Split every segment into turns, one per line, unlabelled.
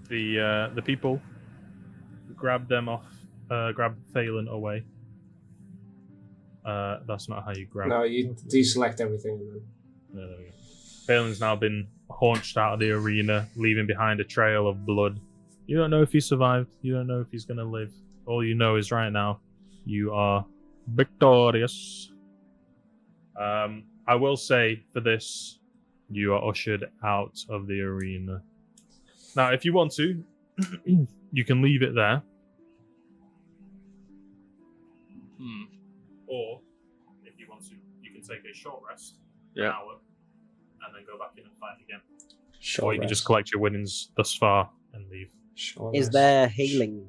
The people grab them off, grab Phelan away. That's not how you grab.
No, you deselect everything.
No, there we go. Phelan's now been haunched out of the arena, leaving behind a trail of blood. You don't know if he survived. You don't know if he's going to live. All you know is right now, you are victorious. I will say for this, you are ushered out of the arena. Now, if you want to, you can leave it there. Or, if you want to, you can take a short rest, an hour, and then go back in and fight again. Or you can just collect your winnings thus far and leave.
Is there healing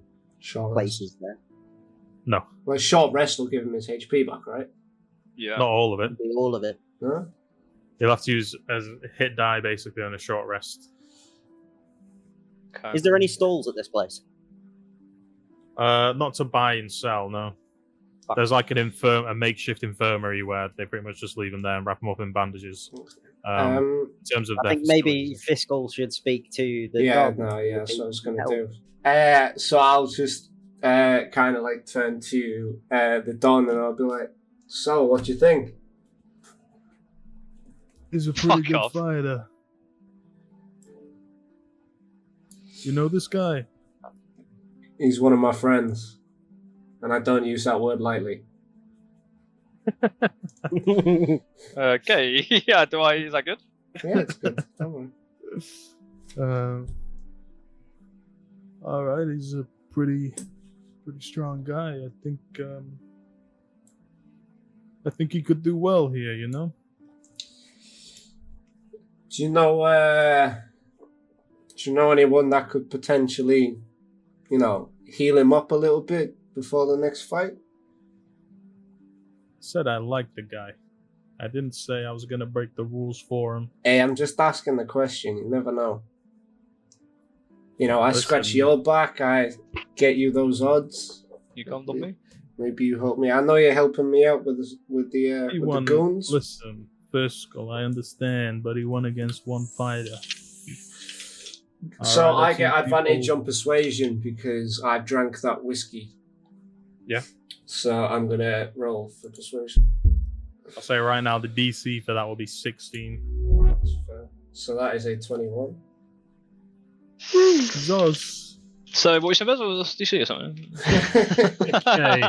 places there?
No.
Well, short rest will give him his HP back, right?
Yeah. Not all of it.
All of it.
Huh?
You'll have to use as hit die basically on a short rest.
Okay. Is there any stalls at this place?
Not to buy and sell, no. There's like a makeshift infirmary where they pretty much just leave them there and wrap them up in bandages. In terms of
I think maybe Phiskal should speak to the dog.
That's what I was going to do. So I'll just kind of like turn to the Don and I'll be like, so what do you think?
He's a pretty good fighter. You know this guy?
He's one of my friends. And I don't use that word lightly.
Okay, yeah, is that good?
Yeah, it's good. Don't worry.
Alright, he's a pretty strong guy. I think he could do well here, you know?
Do you know anyone that could potentially, heal him up a little bit before the next fight?
Said I liked the guy. I didn't say I was gonna break the rules for him.
Hey, I'm just asking the question. You never know. I scratch your back. I get you those odds.
You can't help me.
Maybe you help me. I know you're helping me out with the goons.
Listen, Phiskal, I understand, but he won against one fighter.
So I get advantage on persuasion because I drank that whiskey.
Yeah.
So I'm gonna roll for persuasion.
I'll say right now the DC for that will be 16.
So that is a 21.
Jesus.
So what was your best? Was DC or something?
Okay.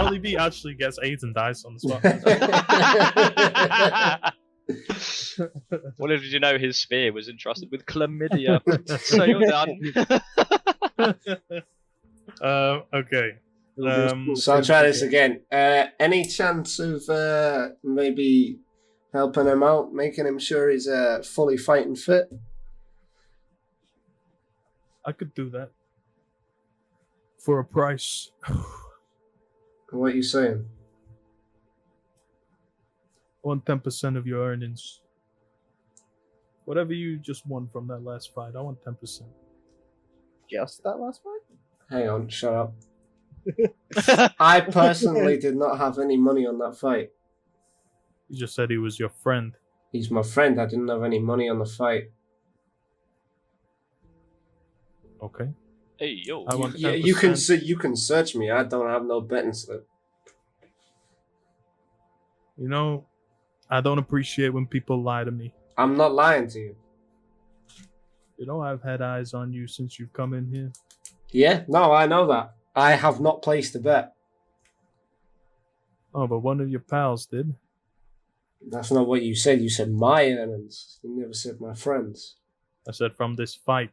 Only B actually gets 8 and dice on the spot.
Well, did you know his spear was entrusted with chlamydia? So you're done.
Okay.
So I'll try this again. Any chance of maybe helping him out, making him sure he's fully fighting fit?
I could do that. For a price.
What are you saying?
I want 10% of your earnings. Whatever you just won from that last fight, I want 10%.
Just that last fight?
Hang on, shut up. I personally did not have any money on that fight.
You just said he was your friend.
He's my friend. I didn't have any money on the fight.
Okay.
Hey yo.
You can search me. I don't have no betting slip.
I don't appreciate when people lie to me.
I'm not lying to you.
I've had eyes on you since you've come in here.
Yeah, no, I know that. I have not placed a bet.
Oh, but one of your pals did.
That's not what you said. You said my earnings. You never said my friends.
I said from this fight.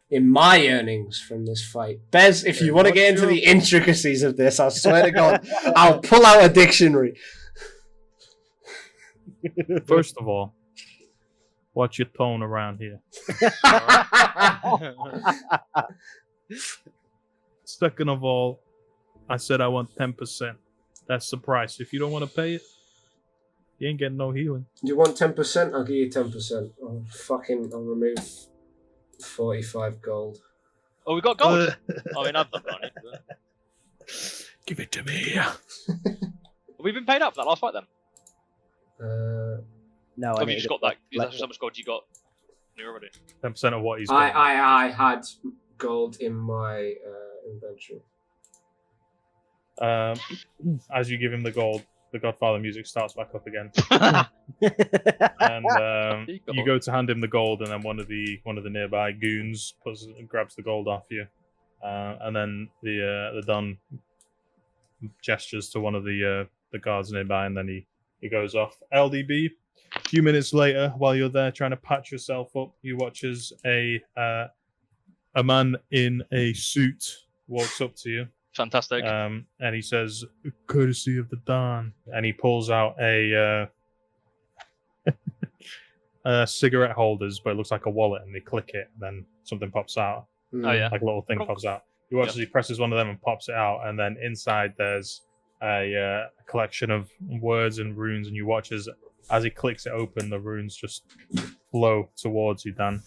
In my earnings from this fight. Bez, if you want to get into the intricacies of this, I swear to God, I'll pull out a dictionary.
First of all, watch your tone around here. Second of all, I said I want 10%. That's the price. If you don't want to pay it, you ain't getting no healing.
You want 10%? I'll give you 10%. I'll remove 45 gold.
Oh, we got gold? I mean, I've not got it. But...
Give it to me.
Have we been paid up for that last fight then?
No,
Have you just got that? That's how much gold you got? You're already.
10% of what he's got.
I had gold in my inventory.
As you give him the gold, the Godfather music starts back up again. And you go to hand him the gold, and then one of the nearby goons grabs the gold off you, and then the Don gestures to one of the guards nearby, and then he goes off. LDB. A few minutes later, while you're there trying to patch yourself up, you watch as a man in a suit walks up to you.
Fantastic.
And he says, "Courtesy of the Don," and he pulls out a cigarette holders, but it looks like a wallet, and they click it, and then something pops out.
Oh yeah.
Like a little thing pops out. You watch as he presses one of them and pops it out, and then inside there's a collection of words and runes, and you watch as he clicks it open, the runes just flow towards you, Dan.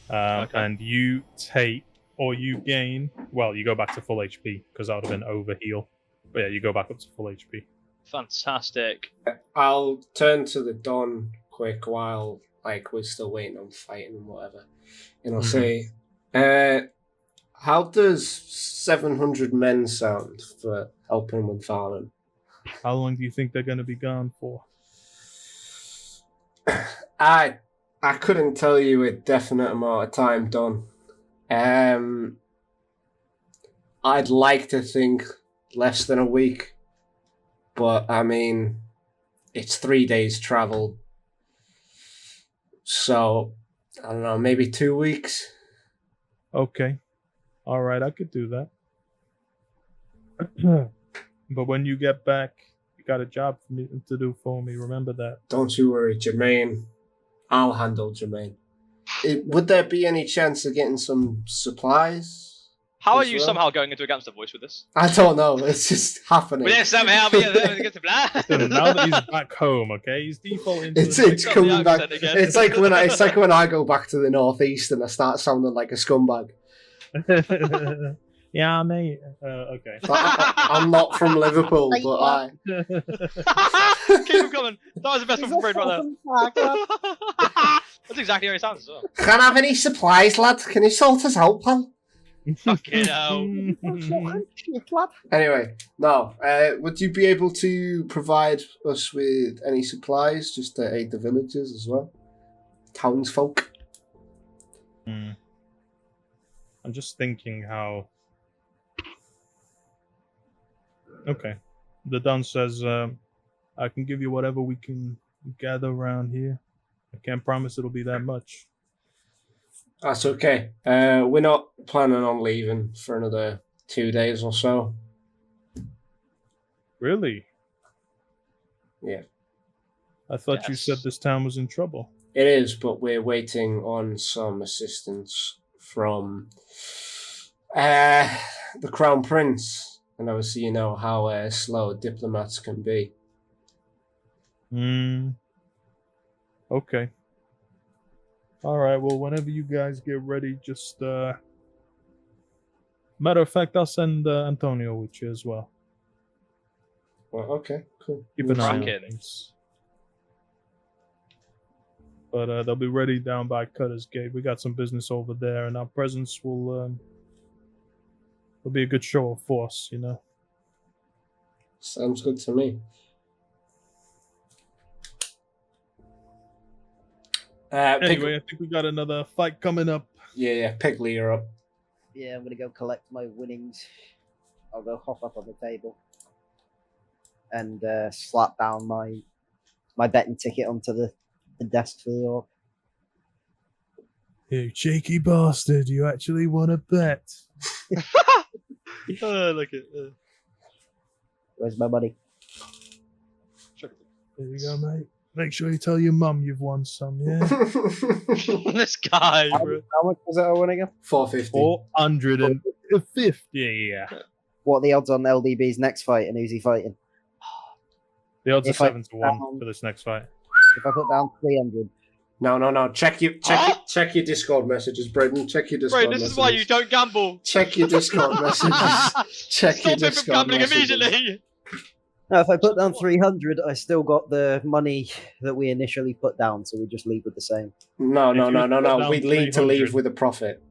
And you take, or you gain, well, you go back to full HP, because that would have been over heal. But yeah, you go back up to full HP.
Fantastic.
I'll turn to the Don quick while we're still waiting on fighting and whatever. And I'll say, how does 700 men sound for helping with Valen?
How long do you think they're going to be gone for?
I couldn't tell you a definite amount of time, Don. I'd like to think less than a week, but I mean, it's 3 days travel, so I don't know, maybe 2 weeks.
Okay, all right, I could do that. But when you get back, you got a job for me to do for me. Remember that.
Don't you worry, Jermaine. I'll handle Jermaine. Would there be any chance of getting some supplies?
How are you somehow going into a gangster voice with this?
I don't know. It's just happening.
Will there somehow be a gangster
Now that he's back home, okay, he's defaulting.
It's coming back. It's like when I go back to the northeast and I start sounding like a scumbag.
Yeah, mate. Okay.
I'm not from Liverpool, but I.
Keep him coming. That was the best one from Braid right there. That's exactly how he sounds as well.
Can't have any supplies, lad. Can you sort us out, pal?
Fucking hell.
Anyway, no. Would you be able to provide us with any supplies just to aid the villagers as well? Townsfolk?
I'm just thinking how... Okay. The Don says, I can give you whatever we can gather around here. I can't promise it'll be that much.
That's okay. We're not planning on leaving for another 2 days or so.
Really?
Yeah.
I thought you said this town was in trouble.
It is, but we're waiting on some assistance from the Crown Prince. And obviously you know how slow diplomats can be.
Okay. Alright, well, whenever you guys get ready, just... Matter of fact, I'll send Antonio with you as well.
Well, okay, cool.
Keep an eye on things. But they'll be ready down by Cutter's Gate. We got some business over there, and our presence will be a good show of force, you know.
Sounds good to me.
Anyway, I think we got another fight coming up.
Yeah, Pigley, you're up.
Yeah, I'm going to go collect my winnings. I'll go hop up on the table and slap down my betting ticket onto the desk for the orc.
You cheeky bastard, you actually want to bet.
Look at
Where's my money?
There you go, mate. Make sure you tell your mum you've won some, yeah?
This guy, bro.
How much was it I won again?
450.
450.
What are the odds on LDB's next fight and who's he fighting?
The odds are 7-1 for this next fight.
If I put down 300.
No. Check your Discord messages, Braden. Check your Discord messages.
This is why you don't gamble.
Check your Discord messages. Check your Discord
Stop him from gambling
messages.
immediately.
No, if I put down 300, I still got the money that we initially put down, so we just leave with the same.
No.
If you put down
We need to
300
leave with a profit.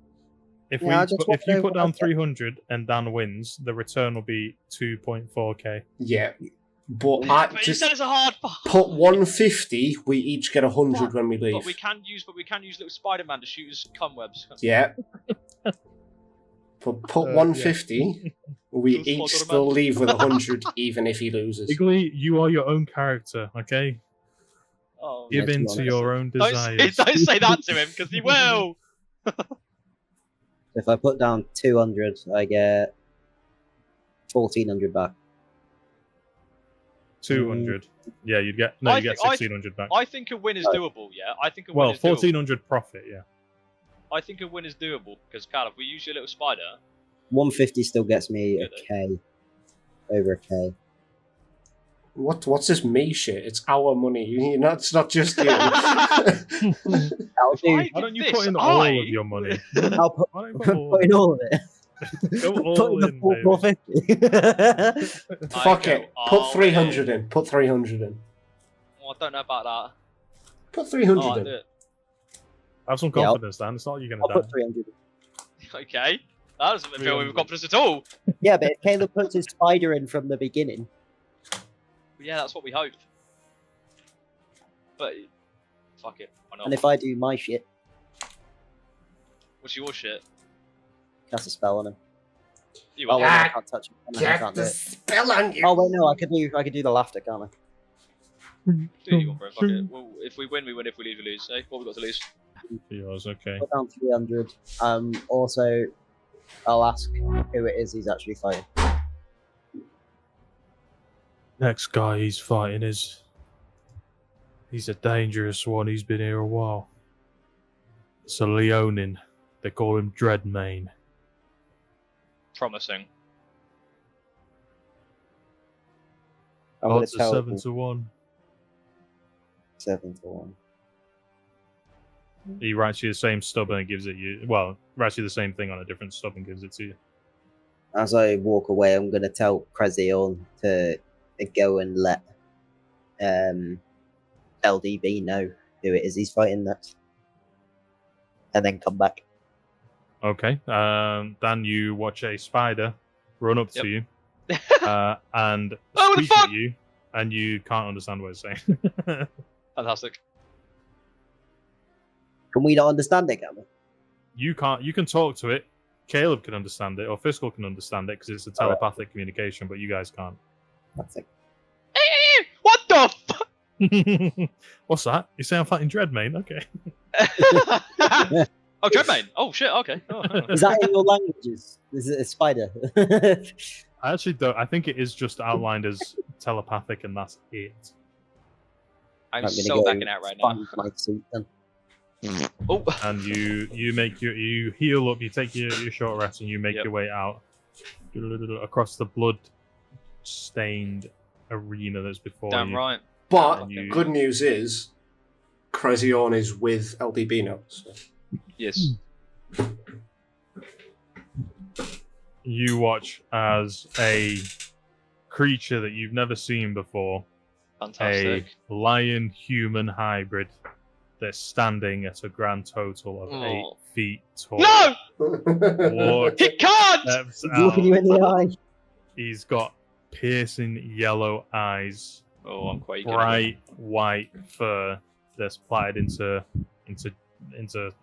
If
Yeah, I just
if you
wanna
put
know
down
what I get.
300 and Dan wins, the return will be 2.4k.
Yeah. But I
But you
just
said it's a hard.
put 150. We each get 100 when we leave.
But we can use little Spider-Man to shoot his cum webs.
Yeah. Put 150. We
Just
each
spot on a
still
man.
leave with 100, even if he loses.
Iggly, you are your own character, okay?
Oh,
Give
to be
in to
honest.
your own
don't
desires.
say that to him because he will.
If I put down 200, I get 1,400 back.
200. Yeah, you get
I
1600 back.
I think a win is doable. Yeah, I think a
Well,
win is doable.
1400 profit, yeah.
I think a win is doable because Carl, if we use your little spider,
150 still gets me a
Good,
K. Over a K.
What's this me shit? It's our money. It's not just you.
That'll do.
I
Why don't you
this,
put in all
I-
of your money?
I'll put,
Why don't you put all
put in all of it.
Go
Put
all
in the
in,
full
baby.
450.
Fuck
go
it.
all
Put 300 in. Put 300 in.
Well, I don't know about
Put
that.
300
Oh, I'll
in.
do it.
Have some
Yeah, I'll-
confidence, Dan. It's not you're
I'll
going to
put
die.
300.
Okay, that doesn't fill me
300.
with confidence at all.
Yeah, but if Caleb puts his spider in from the beginning,
But yeah, that's what we hoped. But fuck it, why not?
and if I do my shit,
What's your shit?
cast a spell on him.
You
Oh,
are.
wait, no, I can't touch him. I
Get
can't do
the
it.
spell on you.
Oh wait, no, I could do the laughter, can't I?
Do you want, bro? Fuck it. Well, if we win, we win. If we lose, we lose. Eh? What we got to lose?
Yours, okay.
Put down 300. Also, I'll ask who it is he's actually fighting.
Next guy he's fighting he's a dangerous one. He's been here a while. It's a Leonin. They call him Dreadmane.
Promising.
I'm gonna
Odds are
tell
7-1.
7-1.
He writes you the same stub and gives it you. Well, writes you the same thing on a different stub and gives it to you.
As I walk away, I'm gonna tell Krezion to go and let LDB know who it is he's fighting next, and then come back.
Okay. Dan, you watch a spider run up
Yep.
to you and
Oh, what the
speak
fuck?
at you, and you can't understand what it's saying.
Fantastic.
Can we not understand it, can we?
You can't. You can talk to it. Caleb can understand it, or Phiskal can understand it because it's a telepathic communication, but you guys can't.
That's it.
What the fuck?
What's that? You say I'm fighting Dreadmane? Okay.
Oh, Dreadmane. Oh shit. Okay. Oh, oh.
Is that in your languages? Is it a spider?
I actually don't. I think it is just outlined as telepathic, and that's it.
I'm
gonna
so
go
backing out right now.
find my suit then.
Oh.
And you make you heal up. You take your short rest, and you make
Yep.
your way out across the blood-stained arena that's before
Damn
you.
right.
But
And you-
good news is, Krezion is with LDB now. So.
Yes.
You watch as a creature that you've never seen before,
Fantastic.
a lion-human hybrid, that's standing at a grand total of 8
Oh.
feet tall.
No!
Walks
He can't!
steps
He's looking you
out.
in the eye.
He's got piercing yellow eyes,
Oh, I'm quaking.
bright white fur that's plaited into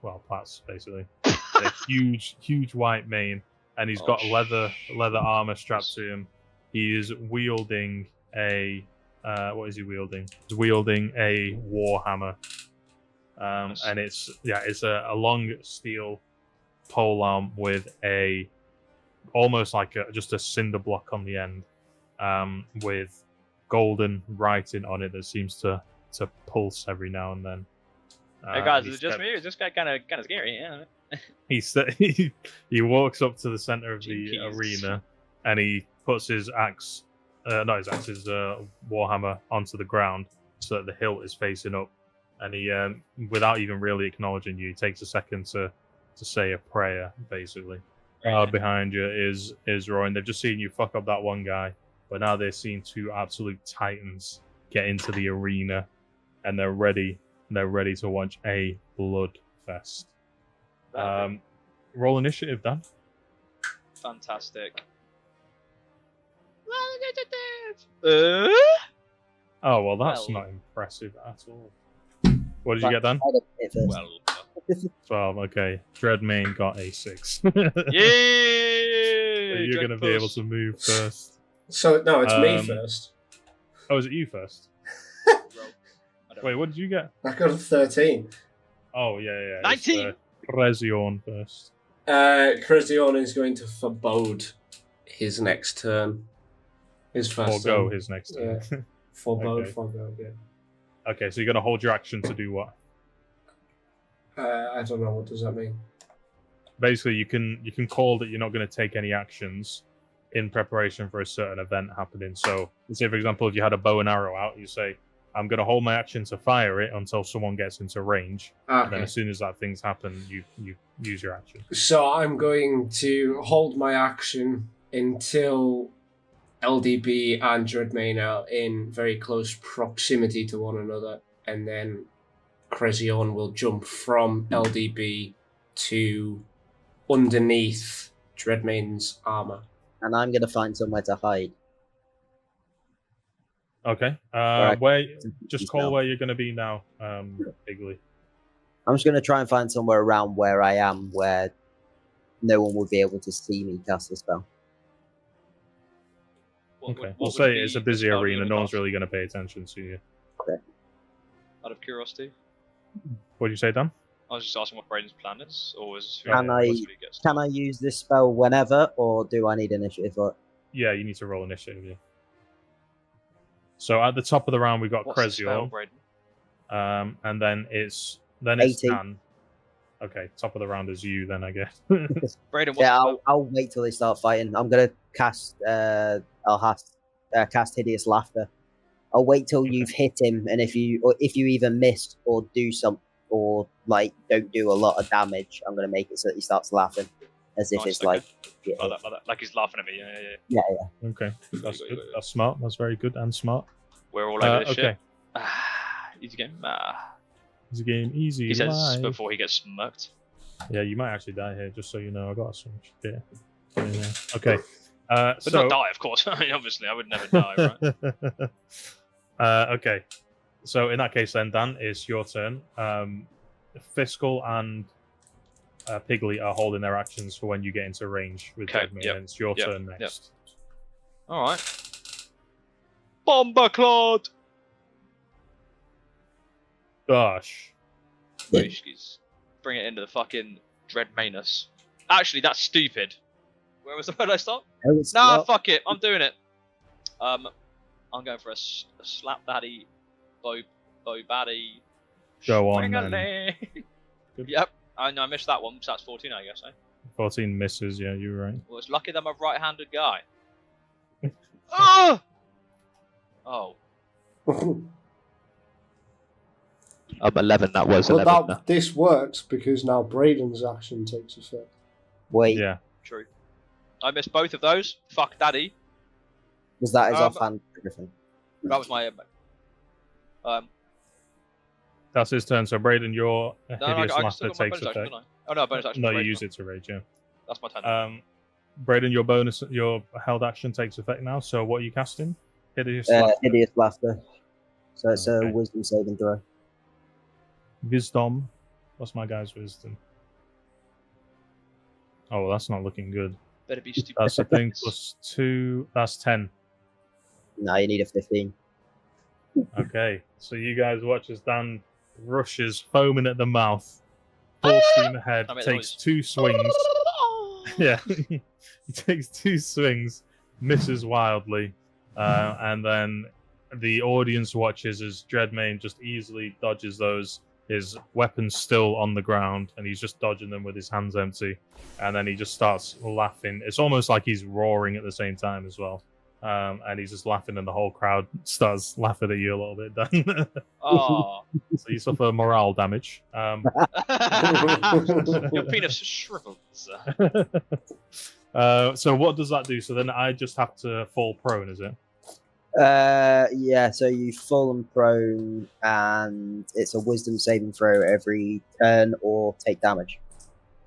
well, plaits basically. A huge white mane, and he's
Oh,
got leather armor strapped to him. He is wielding a what is he wielding? He's wielding a warhammer,
Nice.
and it's a long steel pole arm with a almost like just a cinder block on the end, with golden writing on it that seems to pulse every now and then.
Hey guys,
he
is it just
steps-
me or is this guy kind of scary? Yeah.
he walks up to the center of the
Jeez.
arena, and he puts his axe, his warhammer onto the ground so that the hilt is facing up, and he, without even really acknowledging you, he takes a second to say a prayer, basically. Behind you is Roy, and they've just seen you fuck up that one guy, but but now they're seeing two absolute titans get into the arena, and they're ready. They're ready to watch a blood fest. Roll initiative, Dan.
Fantastic.
Oh well, that's
Well.
not impressive at all. What did you get, Dan?
Well.
12. Okay, Dreadmane got a 6.
Yay!
You're going to be able to move first.
So, no, it's me first.
Oh, is it you first? Wait, what did you get?
I got a 13.
Oh, yeah.
19!
Krezion first.
Krezion is going to forebode his next turn. His first
Forgo
turn.
his next turn.
Yeah. Forebode,
Okay.
forebode, yeah.
Okay, so you're going to hold your action to do what?
I don't know, what does that mean?
Basically, you can call that you're not going to take any actions in preparation for a certain event happening. So, say, for example, if you had a bow and arrow out, you say, I'm going to hold my action to fire it until someone gets into range. And then
Okay.
as soon as that thing's happen, you use your action.
So I'm going to hold my action until LDB and Dreadmane are in very close proximity to one another, and then Krezion will jump from LDB to underneath Dreadmane's armor.
And I'm going to find somewhere to hide.
Okay.
Right.
Just call where you're going to be now, Bigley.
I'm just going to try and find somewhere around where I am where no one would be able to see me cast the spell.
Okay. We'll say it's a busy arena. No one's really going to pay attention to you.
Out of curiosity,
What did you say, Dan?
I was just asking what Braden's plan is, or is
Can I use this spell whenever, or do I need initiative for it?
Yeah, you need to roll initiative. Yeah. So at the top of the round, we've got
What's the spell,
Krezion,
Braden?
and then it's
80.
Dan. Okay, top of the round is you then, I guess.
Braden, what's
Yeah,
the spell?
I'll wait till they start fighting. I'm gonna cast. Cast hideous laughter. I'll wait till you've hit him, and if you either missed or do some or like don't do a lot of damage, I'm gonna make it so that he starts laughing, as if
Nice,
it's
okay.
like. Yeah,
Like that, like he's laughing at me. Yeah.
Okay, that's good. That's smart. That's very good and smart.
We're all over this
Okay,
shit. Easy game.
it's a game easy.
He says
live.
before he gets smoked.
Yeah, you might actually die here, just so you know. I got so much here. Okay.
But
so
not die, of course. I mean, obviously, I would never die, right?
Okay. So in that case, then Dan, it's your turn. Phiskal and Pigley are holding their actions for when you get into range with
Okay,
Dreadmane,
yep,
and it's your
yep,
turn next.
All right. Bomber Claude.
Gosh.
Brishkies. Bring it into the fucking Dreadmanus. Actually, that's stupid. Where was the word I stopped? Nah, fuck it. I'm doing it. I'm going for a slap daddy, bow baddie.
Go on,
Swing-a-leg.
Good.
Yep. I know I missed that one, so that's 14, I guess.
14 misses, yeah, you're right.
Well, it's lucky that I'm a right-handed guy. Oh! Oh. 11, that was
But
11.
that, this works because now Braden's action takes effect.
Wait,
Yeah.
True. I missed both of those. Fuck daddy.
was that his offhand everything?
That was my...
That's his turn. So, Braden, your
no,
hideous
I still
laughter
got my
takes
bonus action,
effect.
don't I? Oh, no, bonus action.
No,
for
you
Braden.
use it to rage, yeah.
That's my turn.
Braden, your held action takes effect now. So, what are you casting? Hideous
Hideous laughter. So it's
Okay.
a wisdom saving throw.
Wisdom. What's my guy's wisdom? Oh, well, that's not looking good.
Better be stupid.
That's a thing plus 2. That's 10.
No, you need a 15.
Okay, so you guys watch as Dan rushes, foaming at the mouth, full steam ahead,
I made
takes
noise.
2 swings. Yeah, he takes 2 swings, misses wildly, and then the audience watches as Dreadmane just easily dodges those. His weapon's still on the ground, and he's just dodging them with his hands empty. And then he just starts laughing. It's almost like he's roaring at the same time as well. And he's just laughing, and the whole crowd starts laughing at you a little bit. Dan.
Oh.
So you suffer morale damage.
Your penis shriveled, sir.
So what does that do? So then I just have to fall prone, is it?
Yeah, so you fall and prone, and it's a wisdom saving throw every turn or take damage.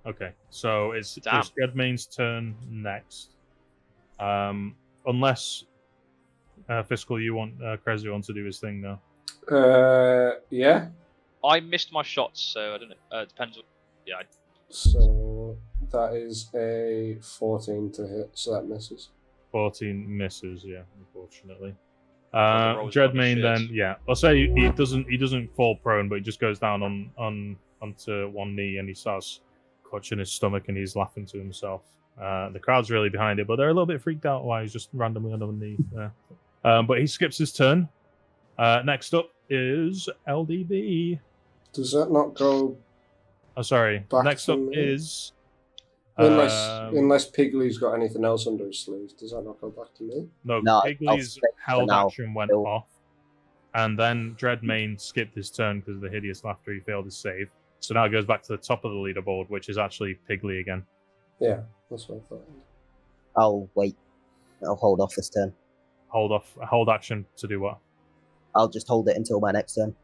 Okay, so it's
Damn.
Dreadmane's turn next. Unless Phiskal, you want Krezion to do his thing now.
Yeah.
I missed my shots, so I don't know. Depends. Yeah.
So that is a 14 to hit, so that misses.
14 misses, yeah, unfortunately.
the rolls
Dreadmane
shit.
then, yeah. I'll say he doesn't fall prone, but he just goes down onto one knee and he starts clutching his stomach and he's laughing to himself. The crowd's really behind it, but they're a little bit freaked out why he's just randomly on one knee. But he skips his turn. Next up is LDB.
Does that not go?
Oh, sorry.
Back
Next
to
up
me?
is
Unless Piggley's got anything else under his sleeve, does that not go back to me?
no.
No,
Piggley's
I'll
held
now.
action went off, and then Dreadmane skipped his turn because of the hideous laughter. He failed his save, so now it goes back to the top of the leaderboard, which is actually Pigley again.
Yeah, that's what I thought.
I'll wait. I'll hold off this turn.
Hold action to do what?
I'll just hold it until my next turn.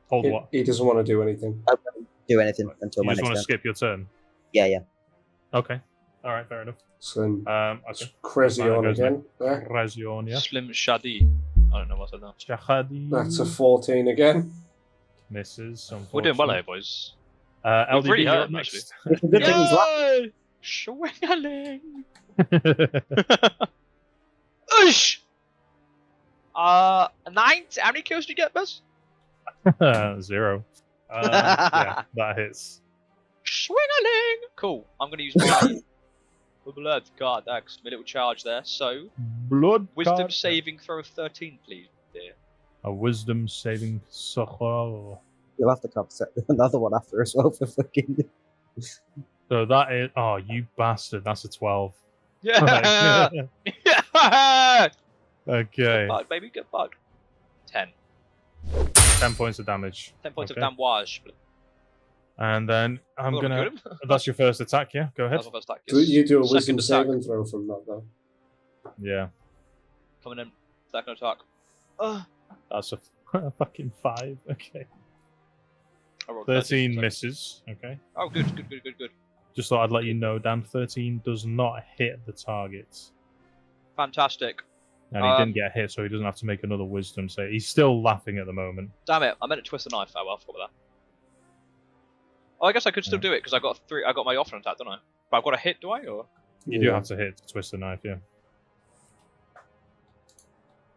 Hold what?
He doesn't want to do anything.
I won't do anything until
You
my
just
next
want to
turn.
skip your turn?
Yeah.
Okay. All right, fair enough.
So
Okay.
Krezion
Goes
again. Yeah.
Krezion, yeah.
Slim Shadi. I don't know what I said now.
Shahadi
That's a 14 again.
misses.
We're doing well here, boys.
LDB,
We've really
you're
hurt
up
him,
next.
It's a good thing he's laughing.
Swingaling. Ush! 9? How many kills did you get, Buzz?
0. Yeah, that hits.
Swingaling! Cool. I'm going to use my blood card X, my little charge there. So,
Blood
wisdom
card.
saving throw of 13, please, dear.
A wisdom saving throw.
You'll have to come set another one after as well for fucking.
So that is. Oh, you bastard! That's a 12.
Yeah! Yeah!
Okay.
Good bug, baby, good bug. 10.
10 points of damage.
10 points
Okay.
of damage.
And then I'm
Well,
gonna.
good.
That's your first attack, yeah? Go ahead.
That's my first attack.
Do you do a
Second
wisdom
attack.
saving throw from that though?
Yeah.
Coming in. Second attack.
That's a fucking 5. Okay.
I rolled
13
so-
misses. Okay.
Oh, good.
Just thought I'd let you know, Dan. 13 does not hit the target.
Fantastic.
And he didn't get hit, so he doesn't have to make another wisdom save. He's still laughing at the moment.
Damn it! I meant to twist the knife. Oh well, I forgot about that. Oh, I guess I could still do it because I got 3. I got my offhand attack, don't I? But I've got a hit, do I? Or
You do have to hit to twist the knife, yeah.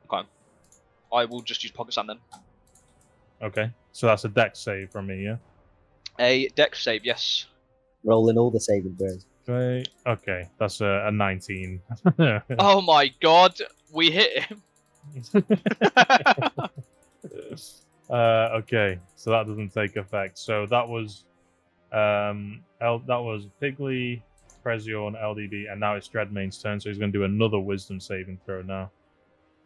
okay. I will just use pocket sand then.
Okay. So that's a dex save from me, yeah?
A dex save, yes.
Rolling all the saving throws.
Okay. That's a 19.
Oh my god, we hit him.
Okay. So that doesn't take effect. So that was Pigley, Krezion, LDB, and now it's Dreadmane's turn, so he's going to do another wisdom saving throw now.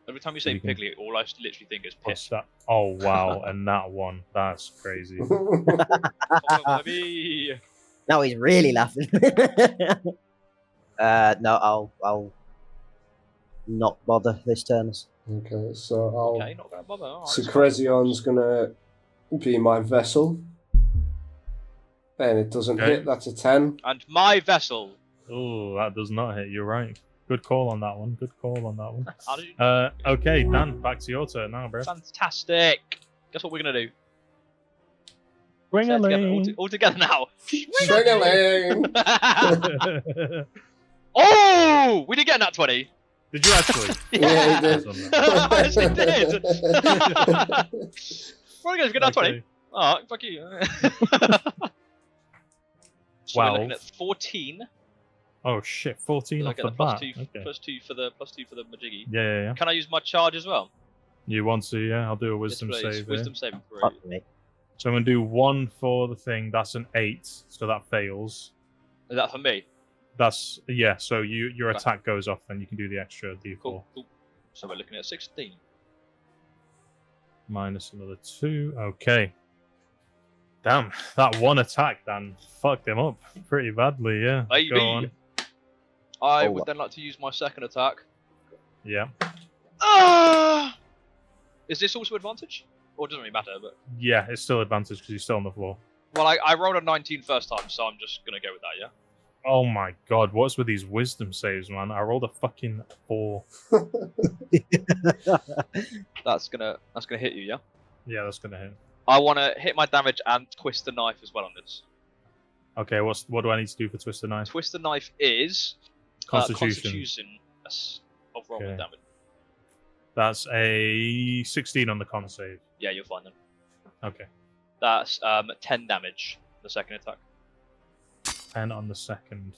Every time you say
You can-
Piggly, all I literally think is
What's
piss.
that? Oh, wow. And that one. That's crazy.
Oh, baby.
Now he's really laughing. No, I'll not bother this turn.
Okay, so I'll.
Okay, not gonna bother. Alright,
So
it's fine.
Krezion's gonna be my vessel. And it doesn't
Okay.
hit, that's a 10.
And my vessel.
Oh, that does not hit. You're right. Good call on that one. Good call on that one.
How did you...
Okay, Dan, back to your turn now, bro.
Fantastic. Guess what we're gonna do? Say it together,
Swing-a-ling.
all together now.
String-a-ling!
Oh, we did get that 20.
Did you actually?
Yeah, he did.
I actually did. We're gonna get that 20.
Okay.
Alright, fuck you. So we're looking at 14.
Oh shit, 14
I
off
get
the
the plus
bat.
2,
Okay.
plus 2 for the majiggy.
Yeah.
Can I use my charge as well?
You want to, yeah? I'll do a wisdom
Yes, please.
save.
Wisdom saving throw.
Fuck me.
So I'm going to do 1 for the thing. That's an 8, so that fails.
Is that for me?
That's, yeah, so your
Okay.
attack goes off, then you can do the extra d4.
Cool. So we're looking at 16.
Minus another 2. Okay. Damn, that one attack, Dan, fucked him up pretty badly, yeah.
Baby.
Go on.
I
Oh,
would then like to use my second attack.
Yeah.
Is this also advantage? Or it doesn't really matter, but...
Yeah, it's still advantage because you're still on the floor.
Well, I rolled a 19 first time, so I'm just going to go with that, yeah?
Oh my god, what's with these wisdom saves, man? I rolled a fucking 4.
That's gonna hit you, yeah?
Yeah, that's gonna hit.
I want to hit my damage and twist the knife as well on this.
Okay, what do I need to do for Twist the Knife?
Twist the knife is...
Constitution.
Of rolling
Okay.
damage.
That's a 16 on the con save.
Yeah, you'll find them.
Okay.
That's 10 damage, the second attack.
10 on the second.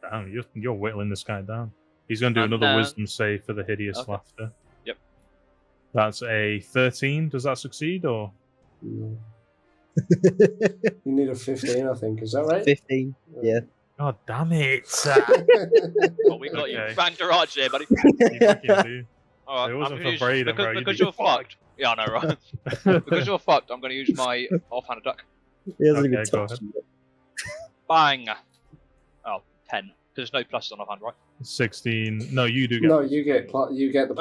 Damn, you're whittling this guy down. He's going to do
And,
another wisdom save for the hideous
okay.
laughter.
Yep.
That's a 13. Does that succeed, or?
No. You need a 15, I think. Is that right?
15. Yeah.
God damn it!
Well, we got you.
Okay.
Van Garage here, buddy.
You fucking do.
Alright,
It wasn't
I'm
for
gonna use-
Braden, bro.
because
You'd
you're
be
fucked. Yeah, I know, right? Because you're fucked, I'm going to use my offhand attack.
He hasn't
Okay,
even
go
touched
ahead.
me.
Bang! Oh, 10. Because there's no pluses on offhand, right?
16. No, you do get.
No, you get the
Oh,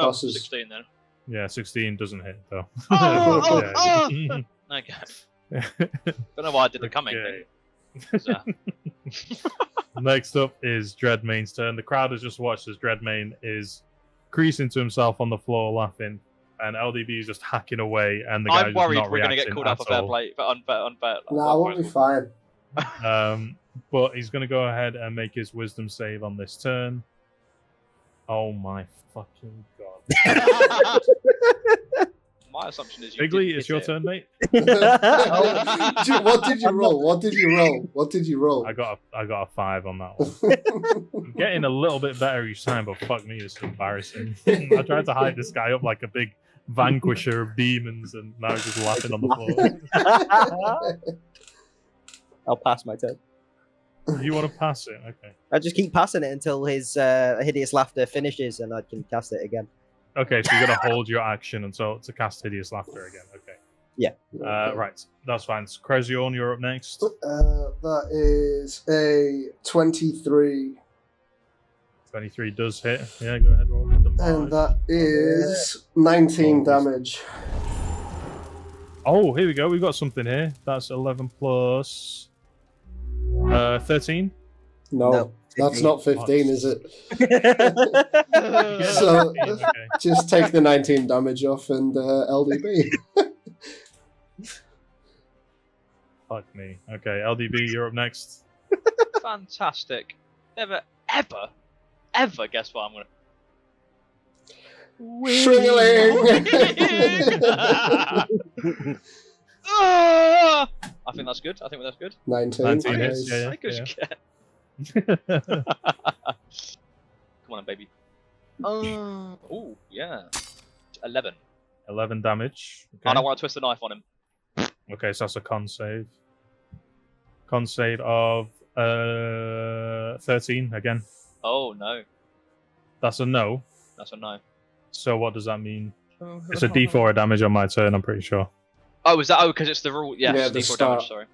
pluses.
16 then.
Yeah, 16 doesn't hit though.
Oh,
Yeah.
Okay. Don't know why I did the coming
Okay.
thing.
Next up is Dreadmane's turn. The crowd has just watched as Dreadmane is creasing to himself on the floor laughing, and LDB is just hacking away, and the guy's
I'm
just
worried
not
we're going to get
reacting
called out
at
for fair
all.
play, for unfair.
Nah, we'll be fine.
But he's going to go ahead and make his wisdom save on this turn. Oh my fucking god.
My assumption is you
Bigley,
did
it's
hit
your
it.
turn, mate.
What did you roll? What did you roll? What did you roll?
I got a 5 on that one. I'm getting a little bit better each time, but fuck me, this is embarrassing. I tried to hype this guy up like a big vanquisher of demons, and now he's just laughing on the floor.
I'll pass my turn.
You want to pass it? Okay.
I just keep passing it until his hideous laughter finishes, and I can cast it again.
Okay, so you're gonna hold your action until to cast hideous laughter again. Okay.
Yeah.
Right. That's fine. So, Krezion, you're up next.
That is a 23.
23 does hit. Yeah, go ahead, roll with the
And
mark.
that is 19 damage.
Oh, here we go. We've got something here. That's 11 plus 13.
No, that's
15.
not 15, is it?
Yeah,
So-
15, okay.
Just take the 19 damage off and LDB.
Fuck me. Okay, LDB, you're up next.
Fantastic. Never, ever guess what I'm going
Shringling!
to... I think that's good.
19.
19
nice.
hits, yeah,
I think I should get...
yeah.
Come on, baby. Oh, yeah. 11.
11 damage. Okay.
And I want to twist the knife on him.
Okay, so that's a con save. Con save of 13 again.
Oh, no.
That's a no.
That's a no.
So what does that mean? It's a D4 of damage on my turn, I'm pretty sure.
Oh, is that... Oh, because it's the rule... Yes,
Yeah, the
D4
start.
damage, sorry.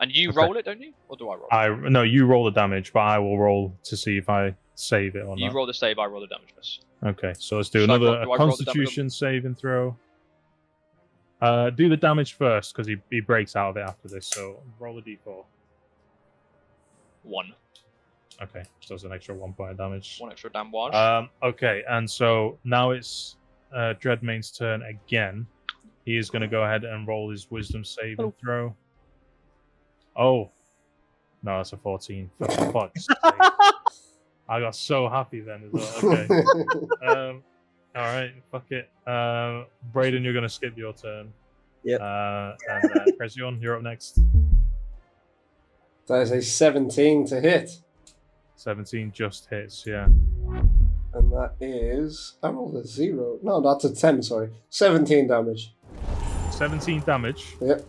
And you
Okay.
roll it, don't you? Or do I roll?
No, you roll the damage, but I will roll to see if I save it or
You
not.
roll the save, I roll the damage, miss.
Okay, so let's do
Should I
another
do I roll the damage
Constitution saving throw. Do the damage first because he breaks out of it after this. So roll a d4.
1.
Okay, so it's an extra 1 point of damage.
1 extra damage.
Okay, and so now it's Dreadmane's turn again. He is going to go ahead and roll his Wisdom saving throw. Oh, no, that's a 14. For fuck's sake. I got so happy then as well. Okay. All right, fuck it. Braden, you're going to skip your turn.
Yep.
And Krezion, you're up next.
That is a 17 to hit.
17 just hits, yeah.
And that is... I rolled a 0. No, that's a 10, sorry. 17 damage.
17 damage.
Yep.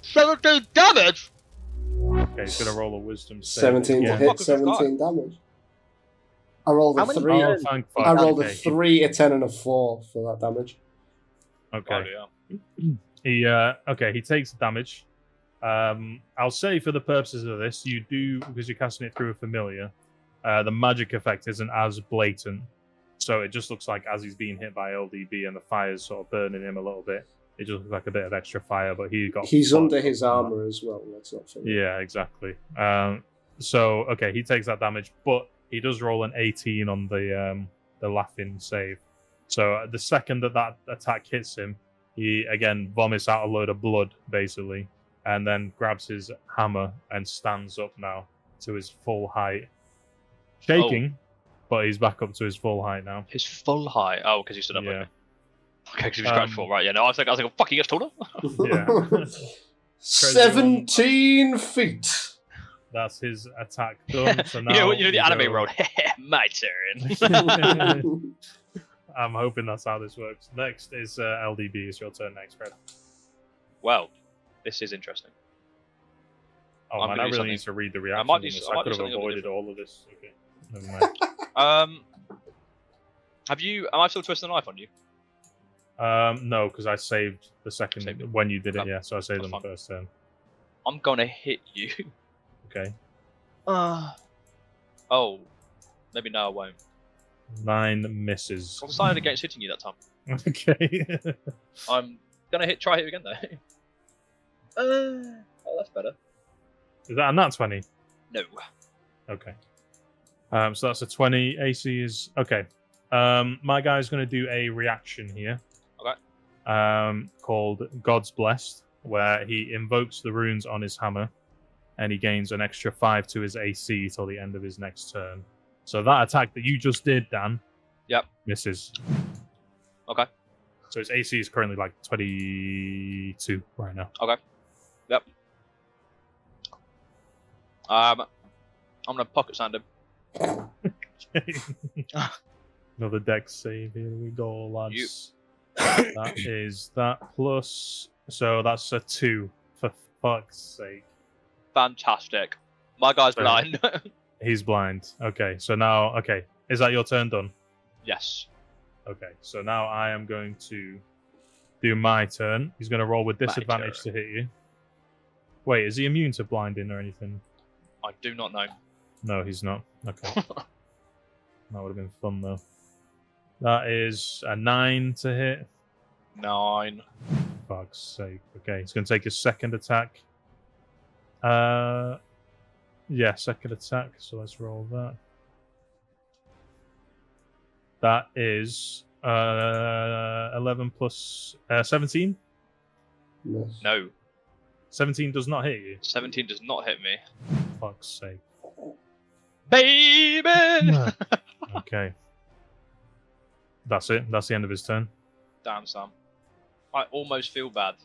17 damage?
Okay, he's going to roll a Wisdom save.
17 to
again.
hit,
Fuck is this
17 damage. I rolled
How
a
many
3.
Oh, thank fuck.
I rolled a
Okay.
3, a 10, and a 4 for that damage.
Okay.
Oh,
He he takes the damage. I'll say for the purposes of this, you do, because you're casting it through a familiar, the magic effect isn't as blatant. So it just looks like as he's being hit by LDB and the fire's sort of burning him a little bit, it just looks like a bit of extra fire, but he's
under his armor as well. Let's not forget.
Yeah, exactly. So okay, he takes that damage, but he does roll an 18 on the laughing save. So the second that attack hits him, he again vomits out a load of blood, basically, and then grabs his hammer and stands up now to his full height, shaking, but he's back up to his full height now.
His full height? Oh, because he stood up.
Yeah.
Okay, because he was quite full, right? Yeah. No, I was like, oh, fuck, he gets taller.
Yeah.
17 feet.
That's his attack done. So now
you know the anime roll. My turn.
I'm hoping that's how this works. Next is LDB. It's your turn next, Fred.
Well, this is interesting.
Oh man, I really need to read the reaction. I could have avoided all of this. Okay, never mind.
Am I still twisting the knife on you?
No, because I saved the second when you did it. Yeah, so I saved on the first turn.
I'm gonna hit you.
Okay.
Oh, maybe no, I won't.
9 misses.
I decided against hitting you that time.
Okay.
I'm gonna try hit you again though. Oh, that's better.
Is that a nat 20?
No.
Okay. So that's a 20. AC is okay. My guy's going to do a reaction here.
Okay.
Called God's Blessed, where he invokes the runes on his hammer, and he gains an extra 5 to his AC till the end of his next turn. So that attack that you just did, Dan.
Yep.
Misses.
Okay.
So his AC is currently like 22 right now.
Okay. Yep. I'm gonna pocket sand him.
Another dex save. Here we go, lads. That is that plus. So that's a 2. For fuck's sake.
Fantastic. My guy's blind.
He's blind. Okay, so now, is that your turn done?
Yes.
Okay, so now I am going to do my turn. He's going to roll with disadvantage to hit you. Wait, is he immune to blinding or anything?
I do not know.
No, he's not. Okay. That would have been fun, though. That is a 9 to hit.
9.
Fuck's sake. Okay, he's going to take his second attack. Yeah, second attack. So let's roll that. That is 11 plus 17.
No.
17 does not hit you.
17 does not hit me.
Fuck's sake.
Baby!
Okay. That's it. That's the end of his turn.
Damn, Sam. I almost feel bad.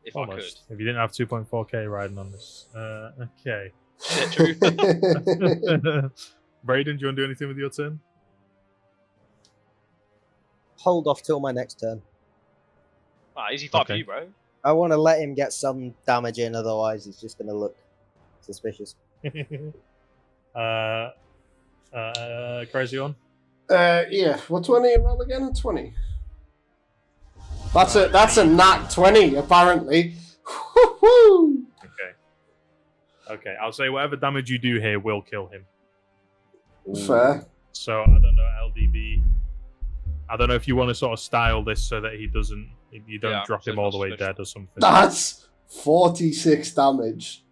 If I could.
If you didn't have 2.4k riding on this. Okay.
Yeah, true.
Brayden, do you want to do anything with your turn?
Hold off till my next turn.
Easy fight for you, bro.
I want to let him get some damage in, otherwise it's just going to look suspicious.
Crazy on?
Yeah. What 20 you roll again? A 20. That's a nat 20, apparently. Woo-hoo!
Okay, I'll say whatever damage you do here will kill him.
Fair.
So, I don't know, LDB. I don't know if you want to sort of style this so that you don't drop him all the way dead or something.
That's 46 damage.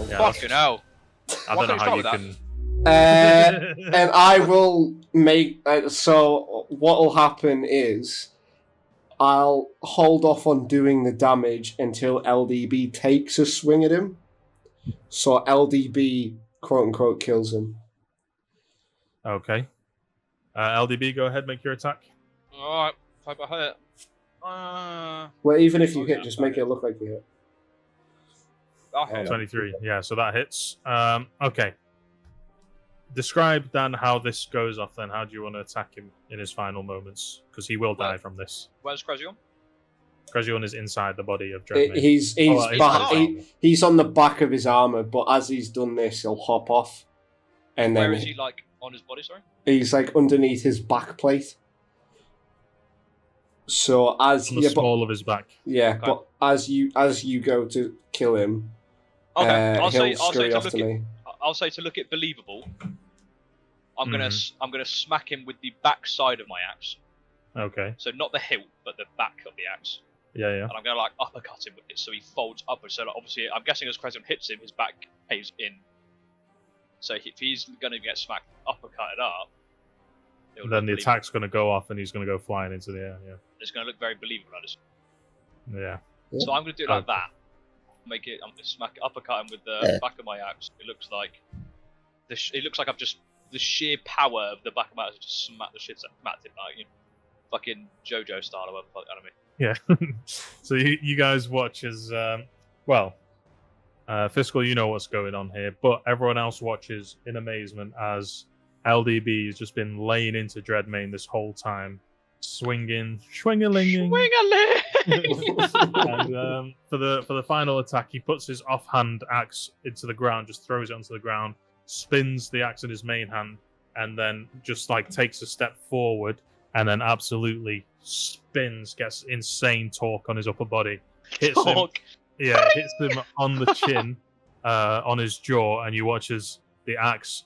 Yeah,
fucking hell.
I don't know how you can...
And I will make... so, what will happen is... I'll hold off on doing the damage until LDB takes a swing at him. So LDB, quote-unquote, kills him.
Okay. LDB, go ahead, make your attack.
Alright, hope I hit.
Well, even if you hit, just make it look like you hit.
I'll hit.
23, yeah, so that hits. Okay. Describe, Dan, how this goes off then. How do you want to attack him in his final moments? Because he will die from this.
Where's Krezion?
Krezion is inside the body of Dreadmane.
He's on the back of his armor, but as he's done this, he'll hop off. And then
where is he, like, on his body, sorry?
He's, like, underneath his back plate. So as...
On the small of his back.
Yeah, okay. But as you go to kill him,
okay. I'll say
to look
to look it believable. I'm gonna smack him with the back side of my axe.
Okay.
So not the hilt, but the back of the axe.
Yeah.
And I'm gonna like uppercut him with it, so he folds upwards. So like, obviously, I'm guessing as Crescent hits him, his back caves in. So if he's gonna get smacked, uppercutted up,
then the attack's gonna go off, and he's gonna go flying into the air. Yeah.
It's gonna look very believable.
Yeah.
So I'm gonna do it like that. Make it. I'm gonna smack uppercut him with the back of my axe. It looks like I've just the sheer power of the back of my axe just smacked the shit out of him, like, you know, fucking JoJo style or whatever anime.
Yeah. So you guys watch as Phiskal, you know what's going on here, but everyone else watches in amazement as LDB has just been laying into Dreadmane this whole time, swinging. And for the final attack, he puts his offhand axe into the ground, just throws it onto the ground, spins the axe in his main hand, and then just like takes a step forward, and then absolutely spins, gets insane torque on his upper body, hits him on the chin, on his jaw, and you watch as the axe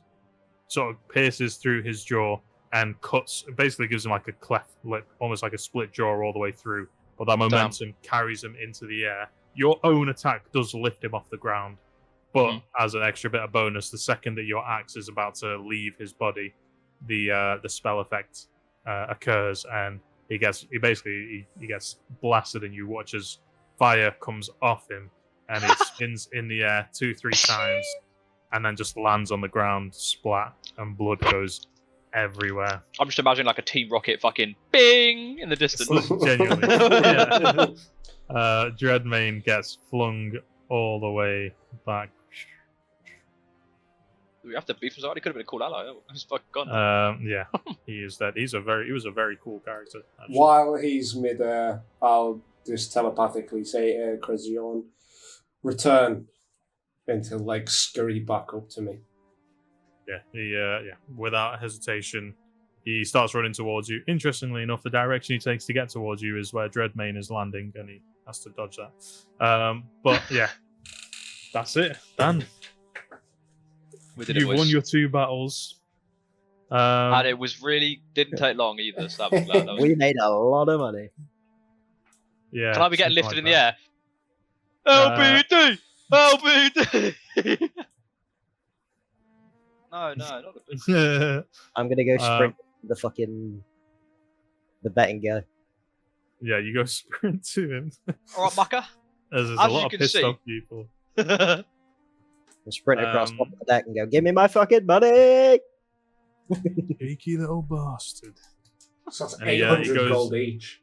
sort of pierces through his jaw and cuts, basically gives him like a cleft lip, almost like a split jaw all the way through. But that momentum carries him into the air. Your own attack does lift him off the ground, but as an extra bit of bonus, the second that your axe is about to leave his body, the spell effect occurs, and he gets blasted, and you watch as fire comes off him, and he spins in the air 2-3 times, and then just lands on the ground, splat, and blood goes everywhere.
I'm just imagining like a Team Rocket fucking bing in the distance.
Genuinely. Yeah. Dreadmane gets flung all the way back.
Do we have to beef him? He could have been a cool ally. He's fucking gone.
Yeah, he is dead. He was a very cool character. Actually.
While he's mid-air, I'll just telepathically say to Crescent, return, until like scurry back up to me.
Yeah, without hesitation, he starts running towards you. Interestingly enough, the direction he takes to get towards you is where Dreadmane is landing, and he has to dodge that. But yeah, that's it. Dan, you've won your 2 battles.
And it was didn't take long either. So that was
we made a lot of money.
Yeah.
Can I be getting lifted in the air? LBD! LBD! No, not the
I'm gonna go sprint the betting guy.
Yeah, you go sprint to him.
Alright, mucker.
There's a lot of pissed off people.
I'll sprint across the deck and go, give me my fucking money!
Cheeky little bastard.
So that's 800 gold each.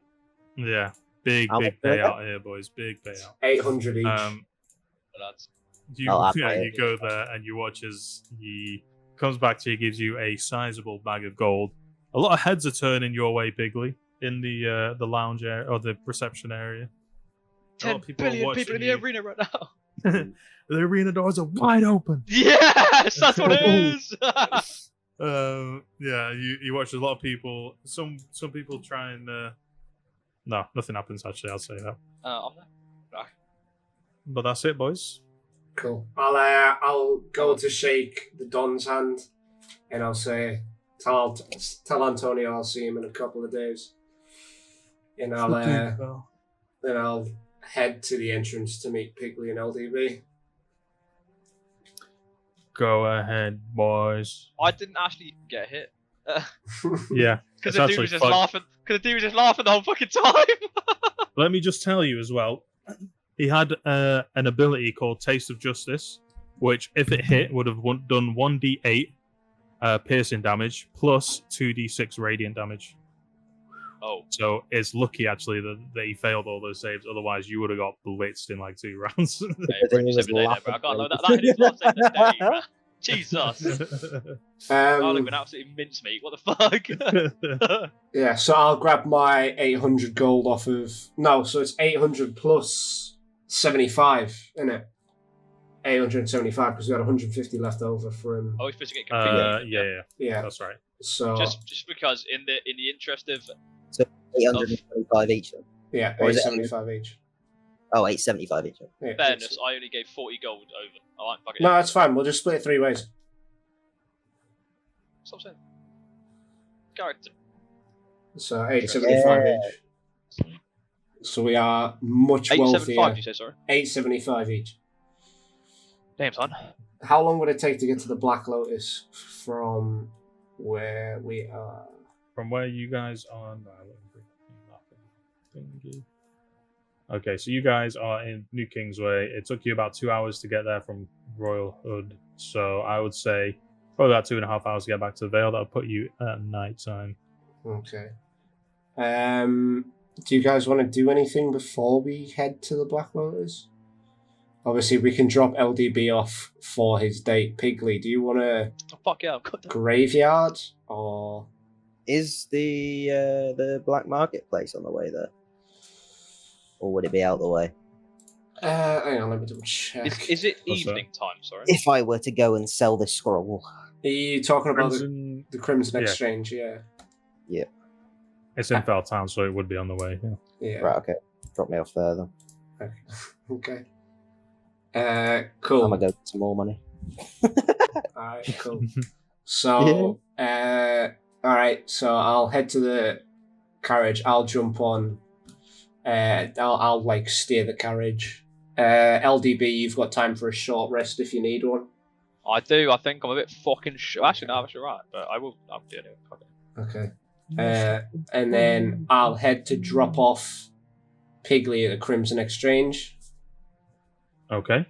Yeah, big payout here, boys. Big payout.
800 each.
You go there and you watch as he comes back to you, gives you a sizable bag of gold. A lot of heads are turning your way, Bigley, in the lounge area or the reception area.
10 billion people in the arena right now.
The arena doors are wide open.
Yes, that's what it is.
Yeah, you watch a lot of people. Some people try and no, nothing happens. Actually, I'll say that.
I'm there.
But that's it, boys.
Cool. I'll go to shake the Don's hand, and I'll say, tell Antonio I'll see him in a couple of days, and I'll head to the entrance to meet Pigley and LDB.
Go ahead, boys.
I didn't actually get hit.
Yeah,
because the dude was just laughing. Because the dude was just laughing the whole fucking time.
Let me just tell you as well. He had an ability called Taste of Justice, which, if it hit, would have done 1d8 piercing damage plus 2d6 radiant damage.
Oh.
So it's lucky, actually, that he failed all those saves. Otherwise, you would have got blitzed in like 2 rounds.
I can't know that hit his last save of the day, bro. Jesus. I'll have been absolutely mincemeat. What the fuck?
Yeah, so I'll grab my 800 gold off of... No, so it's 800 plus 75, isn't it? 875, because we had 150 left over from...
Oh, he's supposed to get completed.
Yeah,
that's right.
So
just because in the interest of...
So 825 each then?
Yeah, 875 each.
Oh, 875 each.
Yeah,
fairness, I only gave 40 gold over. I like fucking...
No, that's fine. We'll just split it 3 ways.
Stop saying. Character.
So 875 each. So we are much
875,
wealthier.
you say, sorry?
875 each.
Damn, son.
How long would it take to get to the Black Lotus from where we are?
From where you guys are. Okay, so you guys are in New Kingsway. It took you about 2 hours to get there from Royal Hood. So I would say probably about 2.5 hours to get back to the Vale. That'll put you at night time.
Okay. Do you guys want to do anything before we head to the Black Lotus? Obviously, we can drop LDB off for his date. Pigley, do you want to
Fuck yeah, I've got that.
graveyard or
Is the black marketplace on the way there, or would it be out the way?
hang on, let me double check.
Is it
What's
evening time, sorry?
If I were to go and sell this scroll,
Are you talking about
Crimson,
the Crimson
yeah.
Exchange? Yeah.
it's in Felltown, so it would be on the way. Yeah.
Yeah.
right? Okay, drop me off there then.
Okay. Cool.
I'm gonna go get some more money.
Alright, cool. So, alright, so I'll head to the carriage. I'll jump on. I'll like steer the carriage. LDB, you've got time for a short rest if you need one.
I do. I think I'm a bit fucking sure. Actually, no, I'm actually right, but I will. I'll do it. Okay.
Okay. And then I'll head to drop off Pigley at the Crimson Exchange.
Okay.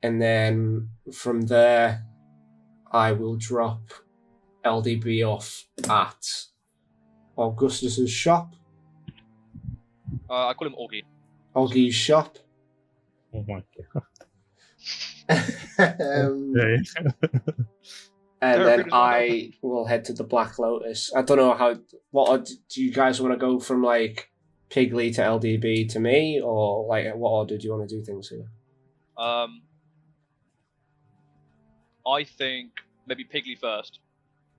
And then from there, I will drop LDB off at Augustus's shop.
I call him Augie.
Augie's shop.
Oh my god.
And then I will head to the Black Lotus. I don't know do you guys want to go from like Pigley to LDB to me, or like what order do you want to do things here?
I think maybe Pigley first.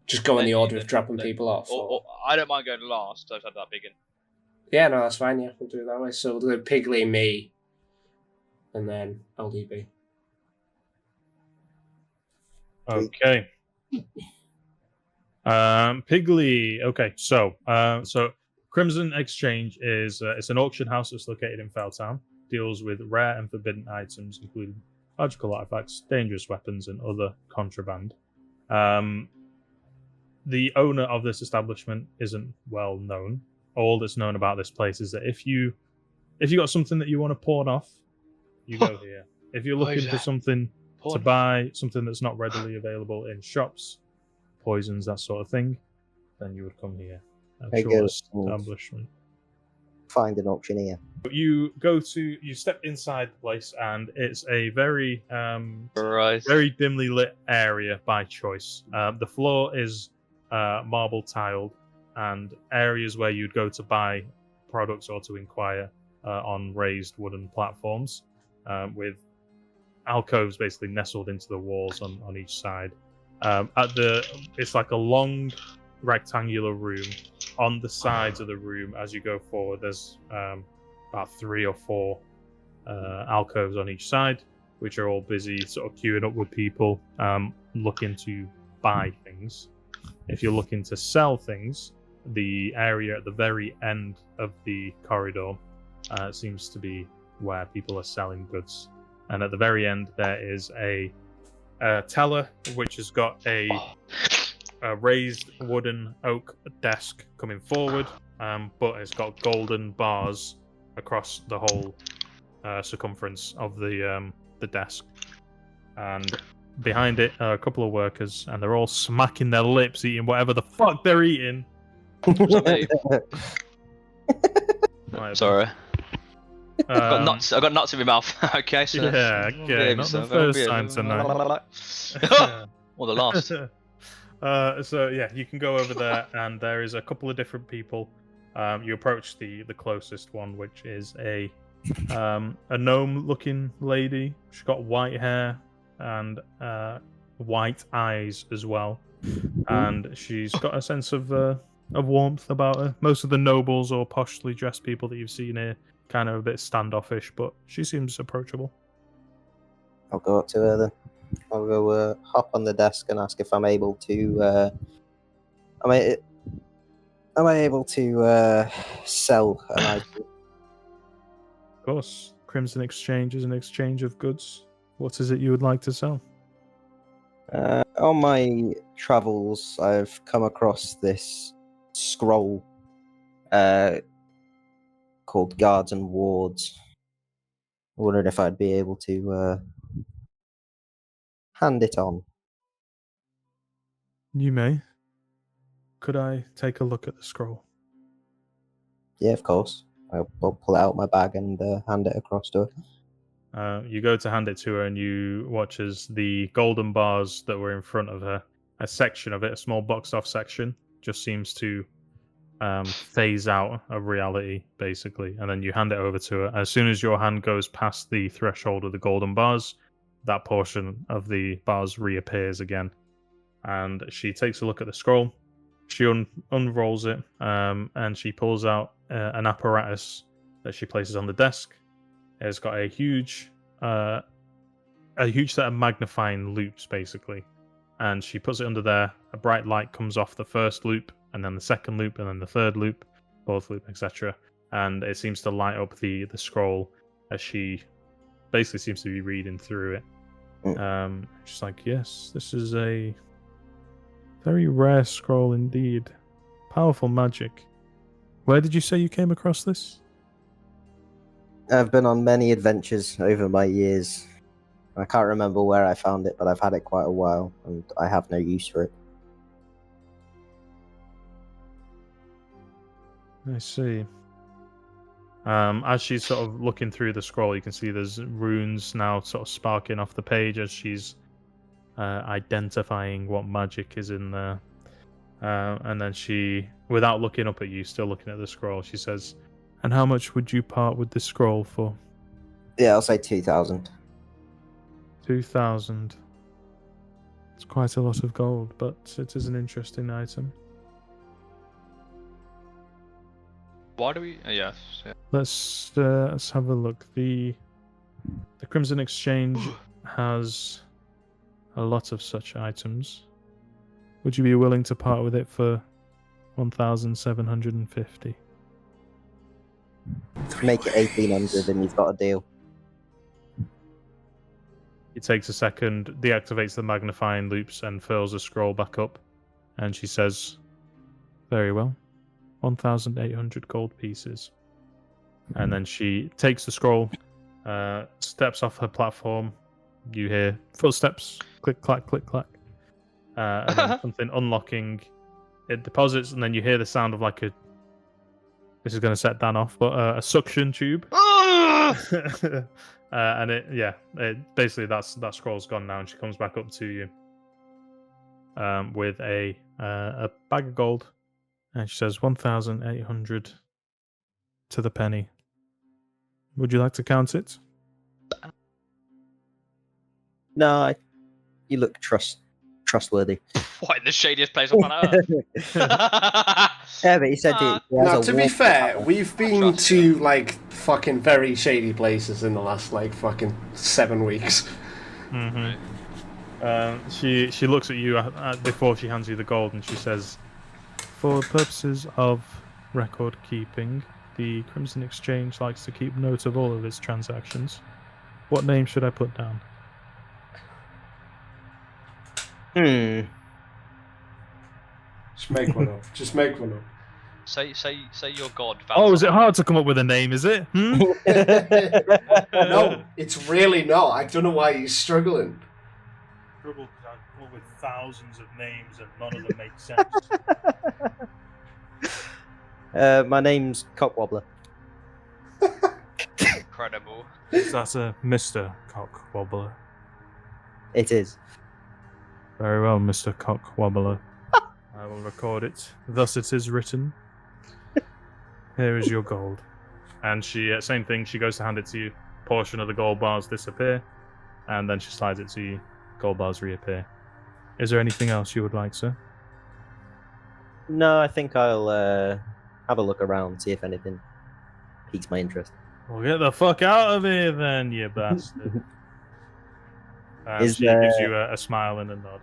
Just go in the
Then-
order of
then-
dropping
then-
people off.
Or I don't mind going last. I've had that big in.
Yeah, no, that's fine. Yeah, we'll do it that way. So we'll do Pigley, me, and then LDB.
Okay. Pigley. Okay, so Crimson Exchange is it's an auction house that's located in Felltown. Deals with rare and forbidden items, including magical artifacts, dangerous weapons, and other contraband. The owner of this establishment isn't well known. All that's known about this place is that if you got something that you want to pawn off, you go here. If you're looking for something to buy, something that's not readily available in shops, poisons, that sort of thing, then you would come here.
I
Short
go
establishment.
find an auctioneer.
You step inside the place, and it's a very
Right.
very dimly lit area by choice. The floor is marble tiled, and areas where you'd go to buy products or to inquire on raised wooden platforms with alcoves basically nestled into the walls on each side. It's like a long rectangular room. On the sides of the room, as you go forward, there's about 3 or 4 alcoves on each side, which are all busy sort of queuing up with people looking to buy things. If you're looking to sell things, the area at the very end of the corridor seems to be where people are selling goods. And at the very end, there is a teller which has got a raised wooden oak desk coming forward, but it's got golden bars across the whole circumference of the desk. And behind it are a couple of workers, and they're all smacking their lips, eating whatever the fuck they're eating.
Sorry. I've got nuts in my mouth. Okay, so
Yeah, okay, not the first time tonight.
Or the last.
So yeah, you can go over there, and there is a couple of different people. You approach the closest one, which is a gnome-looking lady. She's got white hair and white eyes as well, and she's got a sense of warmth about her. Most of the nobles or poshly dressed people that you've seen here kind of a bit standoffish, but she seems approachable.
I'll go up to her then. I'll go hop on the desk and ask if I'm able to Am I able to sell an item?
Of course. Crimson Exchange is an exchange of goods. What is it you would like to sell?
On my travels, I've come across this scroll called Guards and Wards. I wondered if I'd be able to hand it on.
You may. Could I take a look at the scroll?
Yeah, of course. I'll pull it out my bag and hand it across to her.
You go to hand it to her, and you watch as the golden bars that were in front of her, a section of it, a small boxed off section, just seems to phase out of reality, basically. And then you hand it over to her. As soon as your hand goes past the threshold of the golden bars, that portion of the bars reappears again. And she takes a look at the scroll. She unrolls it, and she pulls out an apparatus that she places on the desk. It's got a huge set of magnifying loops, basically. And she puts it under there. A bright light comes off the first loop, and then the second loop, and then the third loop, fourth loop, etc. And it seems to light up the scroll as she basically seems to be reading through it. She's like, yes, this is a very rare scroll indeed. Powerful magic. Where did you say you came across this?
I've been on many adventures over my years. I can't remember where I found it, but I've had it quite a while, and I have no use for it.
I see. As she's sort of looking through the scroll, you can see there's runes now sort of sparking off the page as she's identifying what magic is in there. And then she, without looking up at you, still looking at the scroll, she says, "And how much would you part with this scroll for?"
Yeah, I'll say 2,000.
2,000. It's quite a lot of gold, but it is an interesting item.
Why do we? Yes. Yeah.
Let's have a look. The Crimson Exchange has a lot of such items. Would you be willing to part with it for 1,750?
Make it 1,800 and you've got a deal.
It takes a second, deactivates the magnifying loops, and fills the scroll back up. And she says, "Very well. 1,800 gold pieces." And then she takes the scroll, steps off her platform. You hear footsteps, click, clack, click, clack. And then something unlocking. It deposits, and then you hear the sound of like a... This is going to set Dan off, but a suction tube. And basically that scroll's gone now, and she comes back up to you with a bag of gold. And she says 1,800 to the penny. Would you like to count it?
No, you look trustworthy.
What, in the shadiest place on planet Earth?
Yeah, but he said it.
Now, to be fair, we've been to like fucking very shady places in the last like fucking 7 weeks.
Mm-hmm. She looks at you before she hands you the gold, and she says, "For purposes of record keeping, the Crimson Exchange likes to keep note of all of its transactions. What name should I put down?"
Just make one up. Just make one up.
Say your god.
Oh, is it hard to come up with a name, is it?
No, it's really not. I don't know why he's struggling.
Trouble because I've come up with thousands of names and none of them make sense.
My name's Cockwobbler.
Incredible.
Is that a Mr. Cockwobbler?
It is.
Very well, Mr. Cockwobbler. I will record it. Thus it is written. Here is your gold. And she, same thing, she goes to hand it to you. Portion of the gold bars disappear, and then she slides it to you. Gold bars reappear. Is there anything else you would like, sir?
No, I think I'll have a look around, see if anything piques my interest.
Well, get the fuck out of here then, you bastard. She gives you a smile and a nod.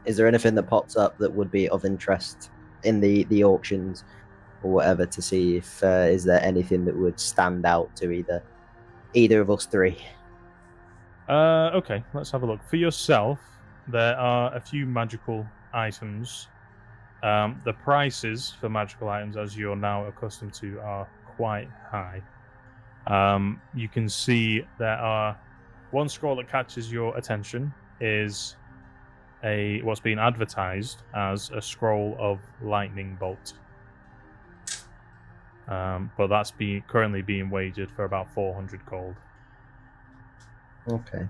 Is there anything that pops up that would be of interest in the auctions or whatever to see if is there anything that would stand out to either of us three?
Okay, let's have a look. For yourself, there are a few magical items. The prices for magical items, as you're now accustomed to, are quite high. You can see there are one scroll that catches your attention is what's being advertised as a scroll of lightning bolt. But that's currently being wagered for about 400 gold.
Okay.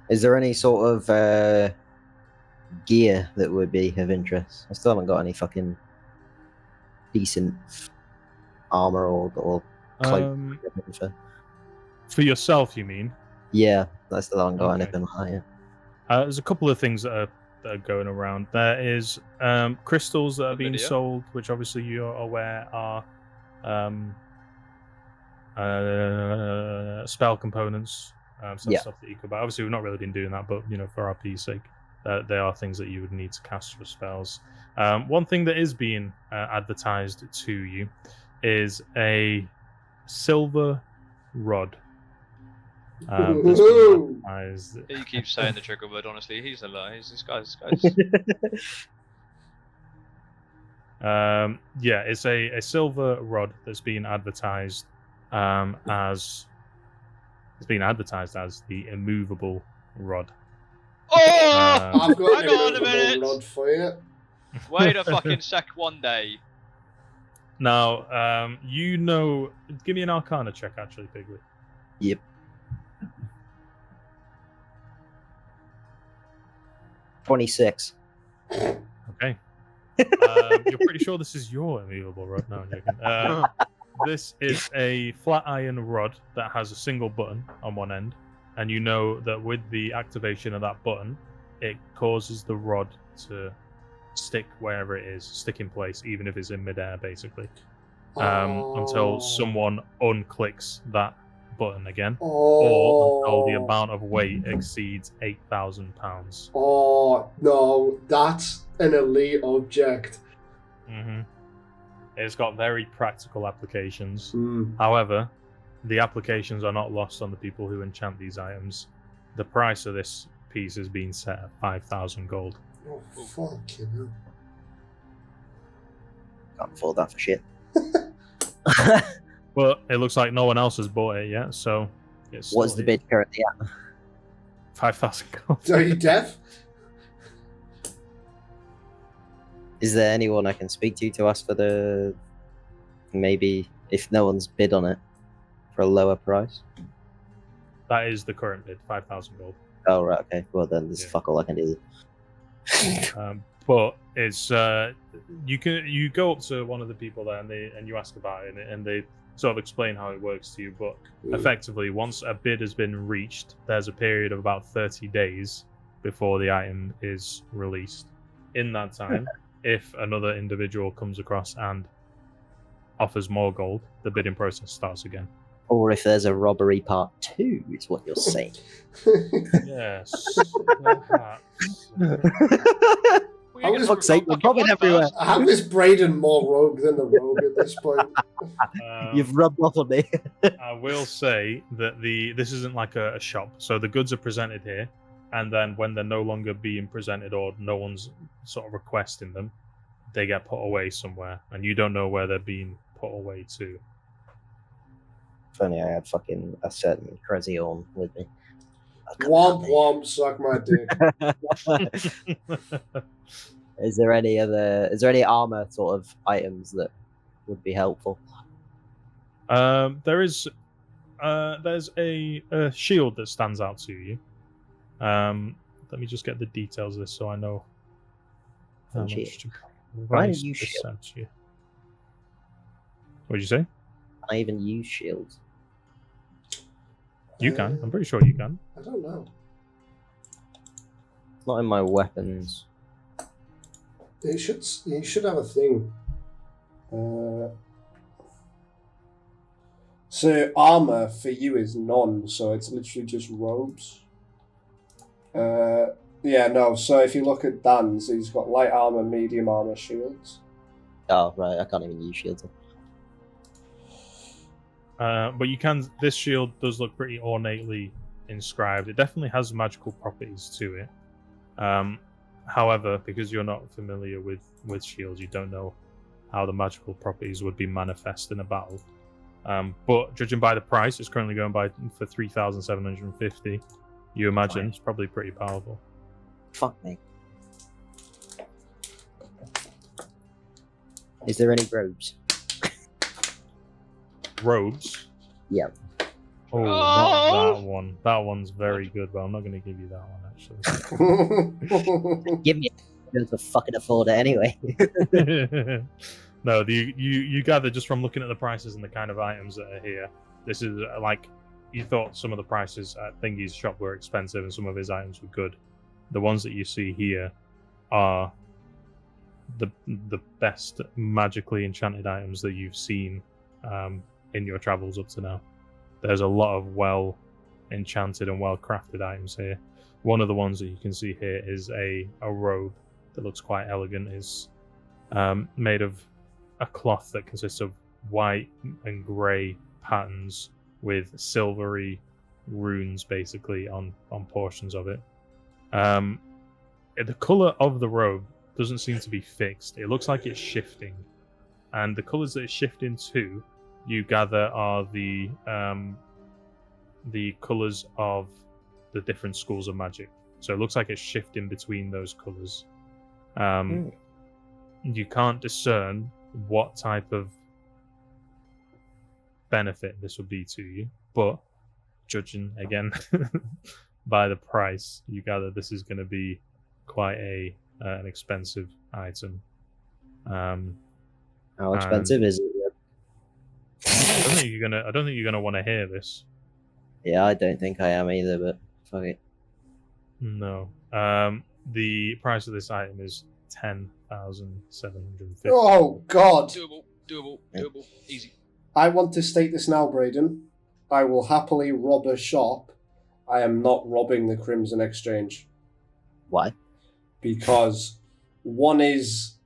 Is there any sort of gear that would be of interest? I still haven't got any fucking decent armor or cloak.
For yourself, you mean?
Yeah, I still haven't got
Okay.
anything higher.
There's a couple of things that are going around. There is crystals that are being sold, which obviously you're aware are spell components. So that's stuff that you could buy. Obviously, we've not really been doing that, but for RP's sake, they are things that you would need to cast for spells. One thing that is being advertised to you is a silver rod. That's being advertised.
He keeps saying the trigger word. Honestly, he's a lie. This guy's.
Yeah, it's a silver rod that's being advertised as the immovable rod.
Oh!
I've got
Hang on a minute.
rod for you.
Wait a fucking sec. One day.
Now, give me an Arcana check, actually, Piglet.
Yep. 26.
Okay. You're pretty sure this is your immovable rod? No, I'm joking. This is a flat iron rod that has a single button on one end, and you know that with the activation of that button, it causes the rod to stick wherever it is, stick in place, even if it's in midair, basically, until someone unclicks that button again, or until the amount of weight exceeds 8,000 pounds.
Oh no, that's an elite object.
Mm-hmm. It's got very practical applications.
Mm.
However, the applications are not lost on the people who enchant these items. The price of this piece is being set at 5,000 gold.
Oh, fucking hell.
Can't afford that for shit.
Well, it looks like no one else has bought it yet, so...
What's the bid currently at?
5,000 gold.
Are you deaf?
Is there anyone I can speak to ask for maybe, if no one's bid on it, for a lower price?
That is the current bid, 5,000 gold.
Oh, right, okay. Well, then there's fuck all I can do.
But it's you go up to one of the people there and you ask about it, and they sort of explain how it works to you. But effectively, once a bid has been reached, there's a period of about 30 days before the item is released. In that time, if another individual comes across and offers more gold, the bidding process starts again.
Or if there's a robbery part 2, is what you're saying.
Yes.
Fuck's sake, we're robbing everywhere.
How is Braden more rogue than the rogue at this point?
You've rubbed off on me.
I will say that this isn't like a shop. So the goods are presented here, and then when they're no longer being presented or no one's sort of requesting them, they get put away somewhere, and you don't know where they're being put away to.
If only I had fucking a certain crazy on with me.
Womp womp, suck my dick.
Is there any armor sort of items that would be helpful?
There's a shield that stands out to you. Let me just get the details of this so I know how much to price this out to you. What did you say?
Can I even use shields?
You can. I'm pretty sure you can.
I don't know.
It's not in my weapons.
You should have a thing. So armor for you is none, so it's literally just robes. Yeah, no. So if you look at Dan's, he's got light armor, medium armor, shields.
Oh, right. I can't even use shields.
But you can. This shield does look pretty ornately inscribed. It definitely has magical properties to it. However, because you're not familiar with shields, you don't know how the magical properties would be manifest in a battle. But judging by the price, it's currently going for 3,750. You imagine it's probably pretty powerful.
Fuck me. Is there any robes?
Robes?
Yeah.
Oh, not that one. That one's very good, but I'm not going to give you that one, actually.
Give me it to fucking afford it anyway.
No, you gather just from looking at the prices and the kind of items that are here. This is like, you thought some of the prices at Thingy's shop were expensive and some of his items were good. The ones that you see here are the best magically enchanted items that you've seen in your travels up to now. There's a lot of well enchanted and well crafted items here. One of the ones that you can see here is a robe that looks quite elegant. It's made of a cloth that consists of white and grey patterns with silvery runes basically on portions of it. The colour of the robe doesn't seem to be fixed. It looks like it's shifting. And the colours that it's shifting to, you gather, are the colours of the different schools of magic. So it looks like it's shifting between those colours. You can't discern what type of benefit this would be to you, but judging again by the price, you gather this is going to be quite an expensive item.
How expensive is it?
I don't think you're gonna want to hear this.
Yeah, I don't think I am either, but fuck it.
No. The price of this item is 10,750.
Oh God!
Doable, easy.
I want to state this now, Braden. I will happily rob a shop. I am not robbing the Crimson Exchange.
Why?
Because one is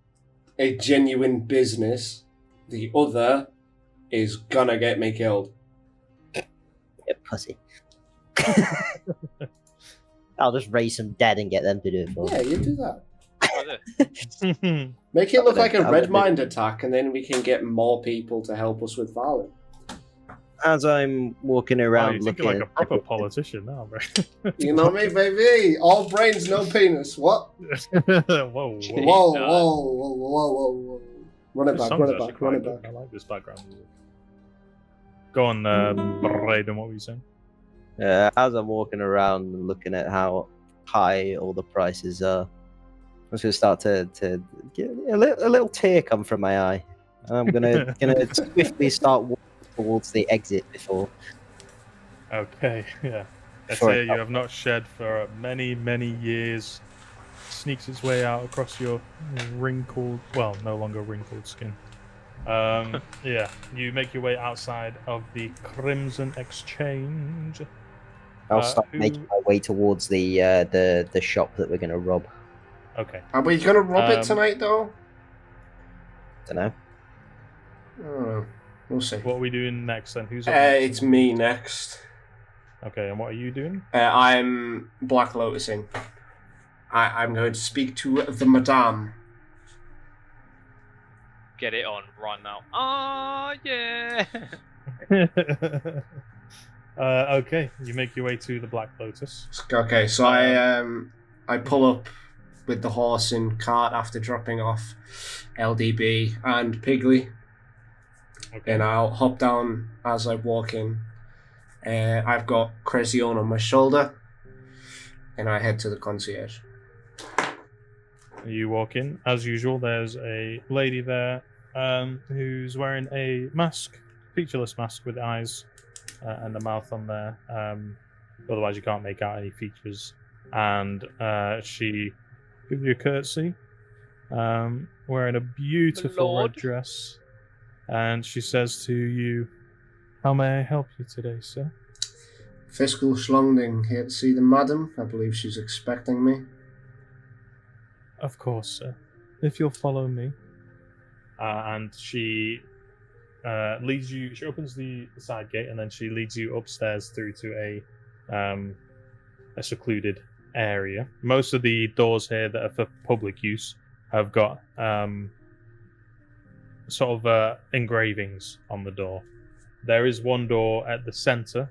a genuine business, the other is gonna get me killed.
You pussy. I'll just raise some dead and get them to do it for me.
Yeah, you do that. Make it look like a red mind attack, and then we can get more people to help us with Valen.
As I'm walking around
you're
looking
thinking like a proper politician now, bro.
You know me, baby. All brains, no penis. What?
Whoa.
Whoa. Run it back.
I like this background music. Go on, Braden, what were you saying?
As I'm walking around and looking at how high all the prices are, I'm just going to start to get a little tear come from my eye. I'm gonna swiftly start walking towards the exit before.
Okay, yeah. A tear you have not shed for many, many years sneaks its way out across your wrinkled, well, no longer wrinkled skin. Yeah, you make your way outside of the Crimson Exchange.
I'll start making my way towards the shop that we're going to rob.
Okay.
Are we going to rob it tonight, though?
Don't know.
Oh, we'll see.
What are we doing next, then? Who's up next?
It's me next.
Okay, and what are you doing?
I'm Black Lotusing. I'm going to speak to the Madame.
Get it on right now. Ah, yeah.
Okay, you make your way to the Black Lotus.
Okay, so I pull up with the horse and cart after dropping off LDB and Piggly.
Okay.
And I'll hop down as I walk in. I've got Crezion on my shoulder, and I head to the concierge.
You walk in, as usual. There's a lady there who's wearing a mask, featureless mask with eyes and a mouth on there. Otherwise, you can't make out any features. And she gives you a curtsy, wearing a beautiful red dress. And she says to you, "How may I help you today, sir?"
Phiskal Schlongding here to see the madam. I believe she's expecting me.
Of course, sir. If you'll follow me. And she leads you. She opens the side gate, and then she leads you upstairs through to a secluded area. Most of the doors here that are for public use have got sort of engravings on the door. There is one door at the center.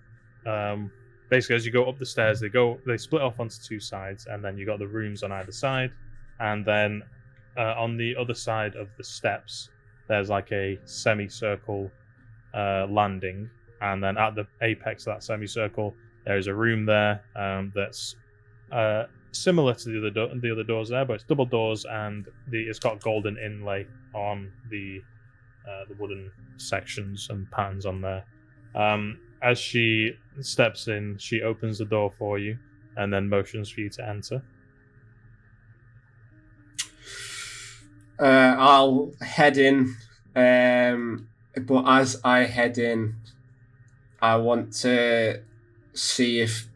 Basically, as you go up the stairs, they split off onto two sides, and then you got the rooms on either side, and then on the other side of the steps, there's like a semicircle landing, and then at the apex of that semicircle, there's a room there that's similar to the other doors there, but it's double doors, and it's got golden inlay on the wooden sections and patterns on there. As she steps in, she opens the door for you, and then motions for you to enter.
I'll head in, but as I head in, I want to see if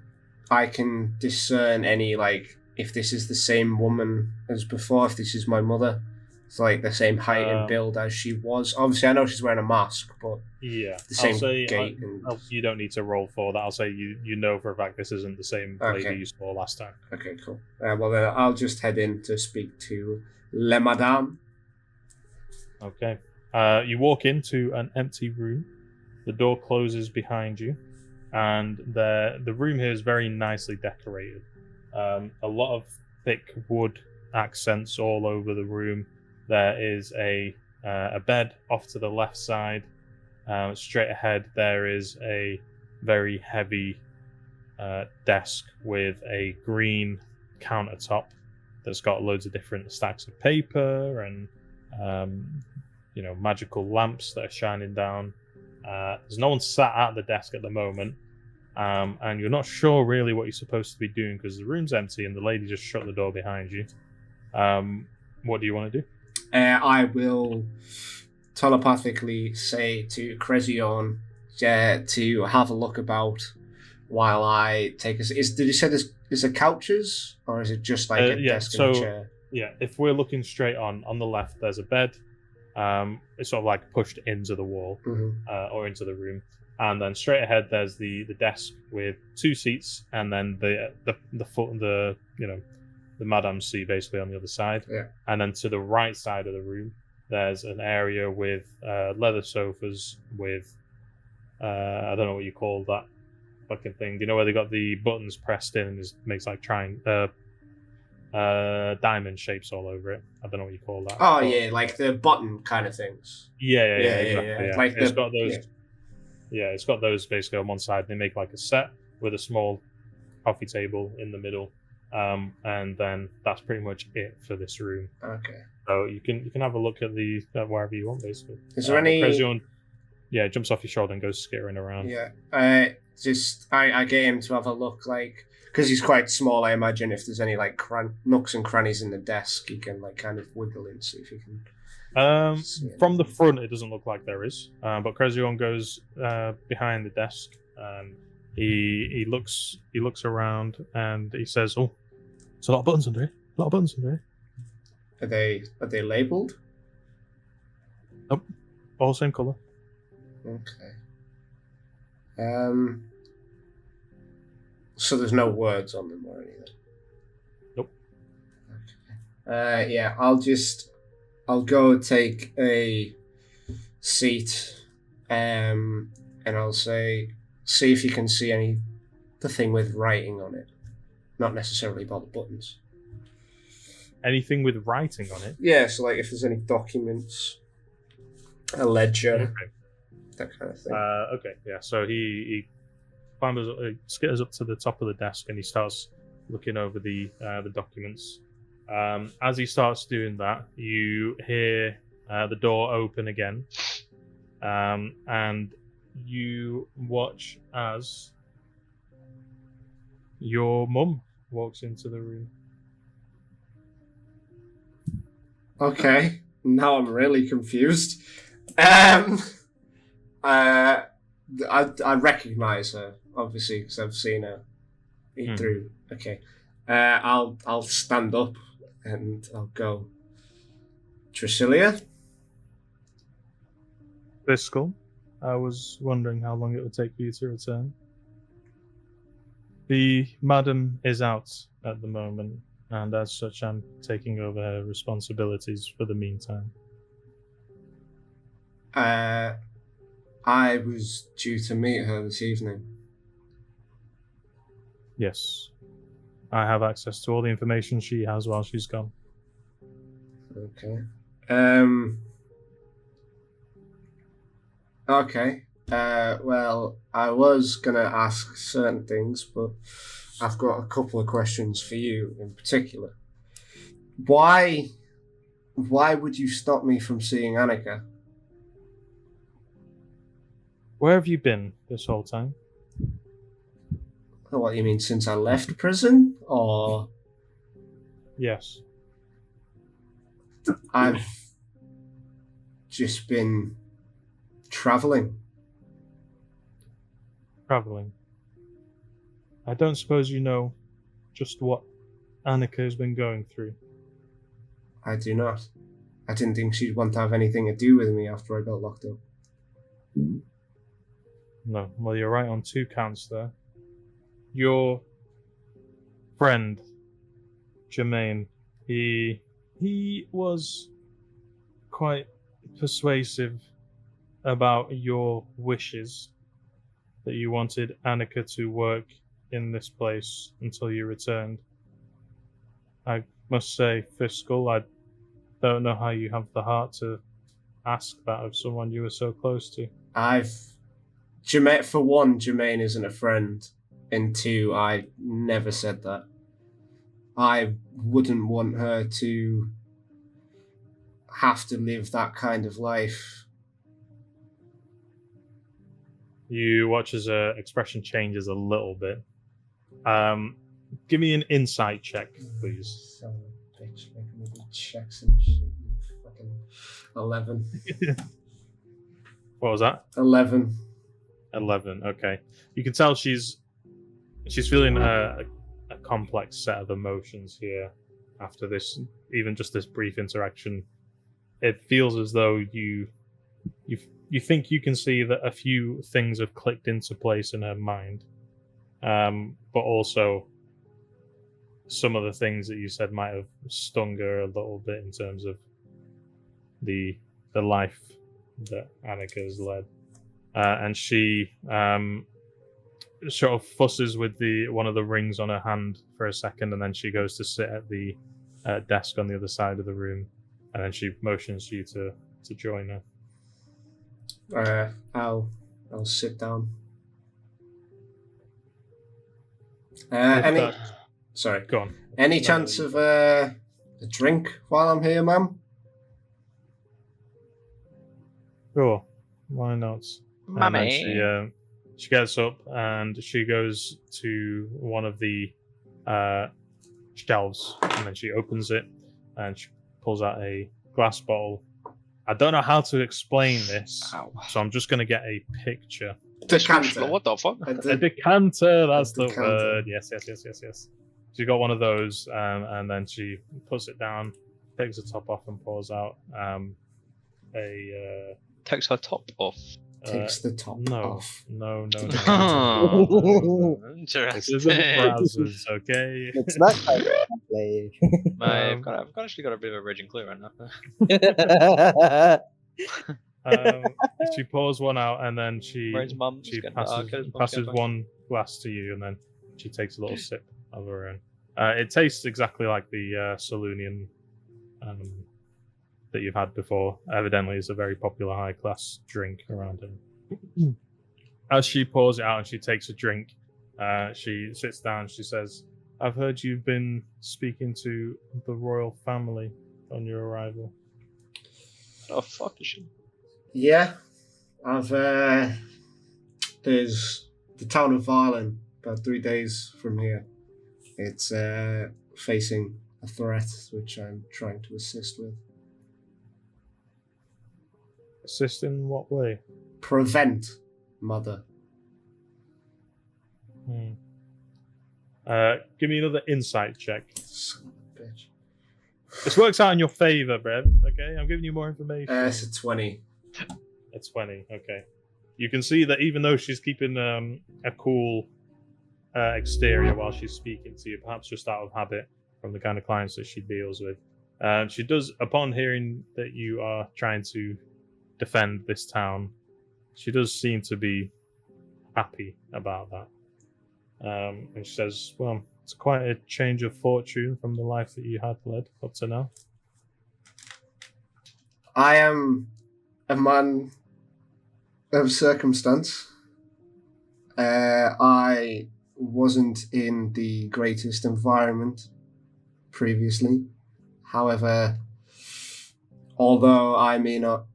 I can discern any, like, if this is the same woman as before, if this is my mother. It's like the same height and build as she was. Obviously, I know she's wearing a mask, but
yeah,
the same gait.
You don't need to roll for that. I'll say you know for a fact this isn't the same lady you saw last time.
Okay, cool. Well, then I'll just head in to speak to Le Madame.
Okay. You walk into an empty room. The door closes behind you, and the room here is very nicely decorated. A lot of thick wood accents all over the room. There is a bed off to the left side. Straight ahead, there is a very heavy desk with a green countertop that's got loads of different stacks of paper and magical lamps that are shining down. There's no one sat at the desk at the moment, and you're not sure really what you're supposed to be doing because the room's empty and the lady just shut the door behind you. What do you want to do?
I will telepathically say to Crezion to have a look about while I take a... Did you say is there couches, or is it just like a desk and a chair?
Yeah, if we're looking straight on the left, there's a bed. It's sort of like pushed into the wall, or into the room. And then straight ahead, there's the desk with two seats, and then the Madame's seat basically on the other side.
Yeah.
And then to the right side of the room, there's an area with leather sofas with I don't know what you call that fucking thing. You know where they got the buttons pressed in and it makes like diamond shapes all over it. I don't know what you call that.
Oh, yeah, like the button kind of things.
Yeah, exactly. Yeah.
Like
it's got those. Yeah, it's got those basically on one side. They make like a set with a small coffee table in the middle. And then that's pretty much it for this room.
Okay.
So you can have a look at wherever you want, basically.
Is there any?
Crezion, jumps off your shoulder and goes skittering around.
Yeah. I get him to have a look, like, because he's quite small. I imagine if there's any like nooks and crannies in the desk, he can like kind of wiggle in, see if he can.
From the front, it doesn't look like there is. But Crezion goes behind the desk. He looks around and he says, "Oh, there's a lot of buttons under here. A lot of buttons under here.
Are they labelled?
Nope. All same colour."
Okay. So there's no words on them or anything?
Nope.
Okay. Yeah, I'll go take a seat, and I'll say, see if you can see the thing with writing on it. Not necessarily about the buttons.
Anything with writing on it?
Yeah, so like if there's any documents, a ledger, that kind of thing.
Okay, yeah. So he skitters up to the top of the desk and he starts looking over the documents. As he starts doing that, you hear the door open again, and you watch as your mum walks into the room.
Okay, now I'm really confused. I recognise her, obviously, because I've seen her through. Okay, I'll stand up and I'll go. Tricilia?
Phiskal, I was wondering how long it would take for you to return. The madam is out at the moment, and as such I'm taking over her responsibilities for the meantime.
I was due to meet her this evening.
Yes. I have access to all the information she has while she's gone.
Okay. Okay. Well, I was going to ask certain things, but I've got a couple of questions for you in particular. Why would you stop me from seeing Annika?
Where have you been this whole time?
What, you mean since I left prison? Or...
Yes.
I've just been travelling.
Travelling. I don't suppose you know just what Annika has been going through.
I do not. I didn't think she'd want to have anything to do with me after I got locked up.
No, well, you're right on 2 counts there. Your friend, Jermaine, he was quite persuasive about your wishes, that you wanted Annika to work in this place until you returned. I must say, Phiskal, I don't know how you have the heart to ask that of someone you were so close to.
For one, Jermaine isn't a friend, and 2, I never said that. I wouldn't want her to have to live that kind of life.
You watch as her expression changes a little bit. Give me an insight check, please.
So, bitch, making me do checks and shit. Fucking 11.
What was that?
11.
11. Okay. You can tell she's feeling a complex set of emotions here after this, even just this brief interaction. It feels as though you think you can see that a few things have clicked into place in her mind, but also some of the things that you said might have stung her a little bit in terms of the life that Annika has led. And she sort of fusses with one of the rings on her hand for a second, and then she goes to sit at the desk on the other side of the room, and then she motions you to join her.
I'll sit down. Sorry.
Go on.
Any chance of a drink while I'm here, ma'am?
Sure. Why not?
Mummy.
And then she gets up and she goes to one of the shelves, and then she opens it and she pulls out a glass bottle. I don't know how to explain this, so I'm just going to get a picture.
Decanter.
What the fuck?
A decanter, that's the word. Yes. She got one of those, and then she puts it down, takes the top off, and pours out
Takes her top off.
Takes the top off.
No.
Oh, interesting.
This is browsers, okay?
It's that kind of play.
Mate, I've actually got a bit of a raging clue right now.
She pours one out, and then she passes one glass to you, and then she takes a little sip of her own. It tastes exactly like the Salunian that you've had before. Evidently, it's a very popular high-class drink around here. As she pours it out and she takes a drink, she sits down. She says, "I've heard you've been speaking to the royal family on your arrival."
Oh, fuck is she?
Yeah, there's the town of Varlin, about 3 days from here. It's facing a threat which I'm trying to assist with.
Assist in what way?
Prevent, mother.
Give me another insight check.
Son of a bitch.
This works out in your favor, Brev. Okay, I'm giving you more information.
It's a 20.
A 20. Okay. You can see that even though she's keeping a cool exterior while she's speaking to you, perhaps just out of habit from the kind of clients that she deals with, she does, upon hearing that you are trying to defend this town, she does seem to be happy about that. And she says, well, it's quite a change of fortune from the life that you had led up to now.
I am a man of circumstance. I wasn't in the greatest environment previously. However, although I may not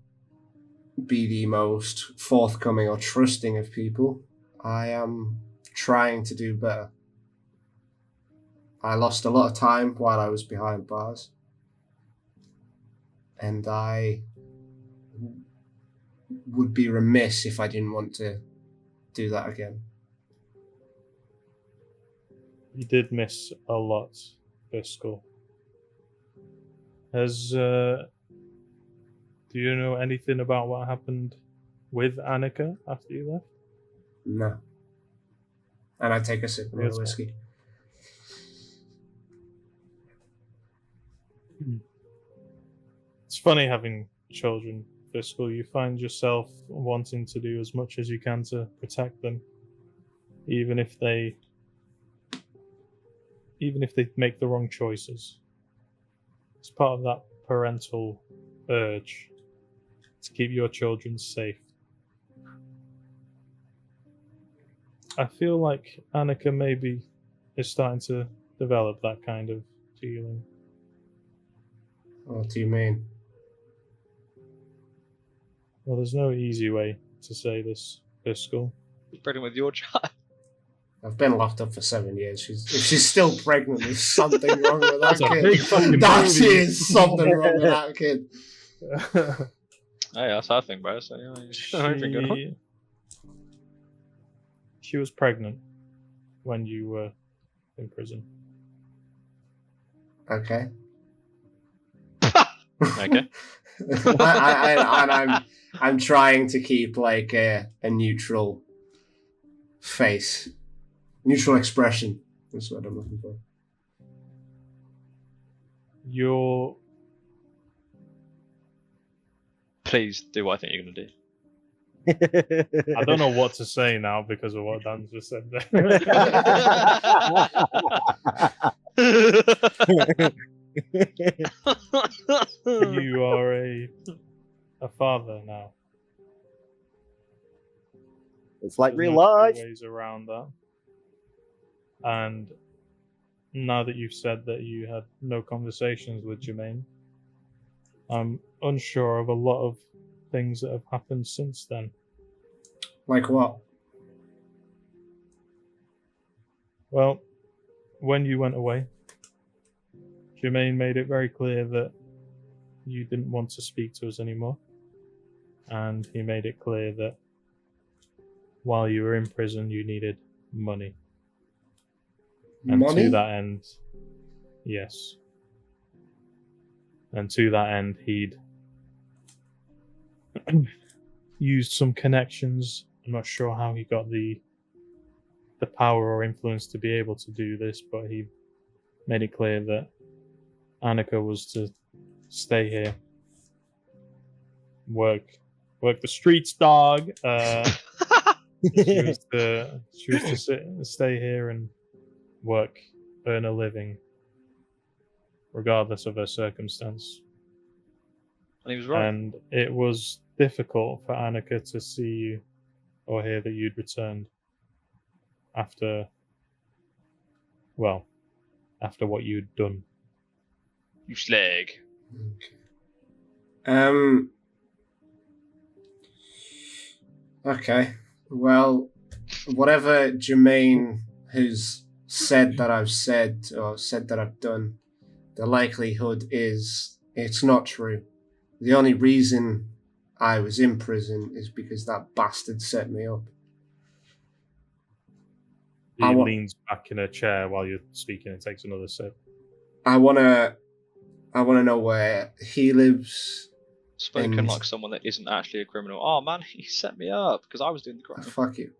be the most forthcoming or trusting of people, I am trying to do better. I lost a lot of time while I was behind bars, and I would be remiss if I didn't want to do that again.
You did miss a lot, Phiskal. Do you know anything about what happened with Annika after you left?
No. And I take a sip of my whiskey.
It's funny having children, Phiskal. You find yourself wanting to do as much as you can to protect them, even if they make the wrong choices. It's part of that parental urge to keep your children safe. I feel like Annika maybe is starting to develop that kind of feeling.
What do you mean?
Well, there's no easy way to say this, Phiskal.
You're pregnant with your child.
I've been locked up for 7 years. If she's still pregnant, there's something wrong with that kid.
Big fucking
That
baby.
is something wrong with that kid.
Hey, that's our thing, bro. So, yeah,
she was pregnant when you were in prison.
Okay.
Okay.
I'm trying to keep like a neutral face, neutral expression. That's what I'm looking for.
Please do what I think you're going to do.
I don't know what to say now because of what Dan just said there. You are a father now.
It's like
There's
real
no
life.
ways around that. And now that you've said that you had no conversations with Jermaine, I'm unsure of a lot of things that have happened since then.
Like what?
Well, when you went away, Jermaine made it very clear that you didn't want to speak to us anymore. And he made it clear that while you were in prison, you needed money. And
Money?
to that end, yes. And to that end, he'd used some connections. I'm not sure how he got the power or influence to be able to do this, but he made it clear that Annika was to stay here, work the streets, dog. She was to stay here and work, earn a living, regardless of her circumstance.
And he was right.
And it was difficult for Annika to see you or hear that you'd returned after what you'd done.
You slag.
Okay. Well, whatever Jermaine has said that I've said or said that I've done, the likelihood is it's not true. The only reason I was in prison is because that bastard set me up.
He leans back in a chair while you're speaking and takes another sip.
I want to I want to know where he lives.
Spoken
And-
like someone that isn't actually a criminal. Oh man, he set me up because I was doing the crime.
Fuck you.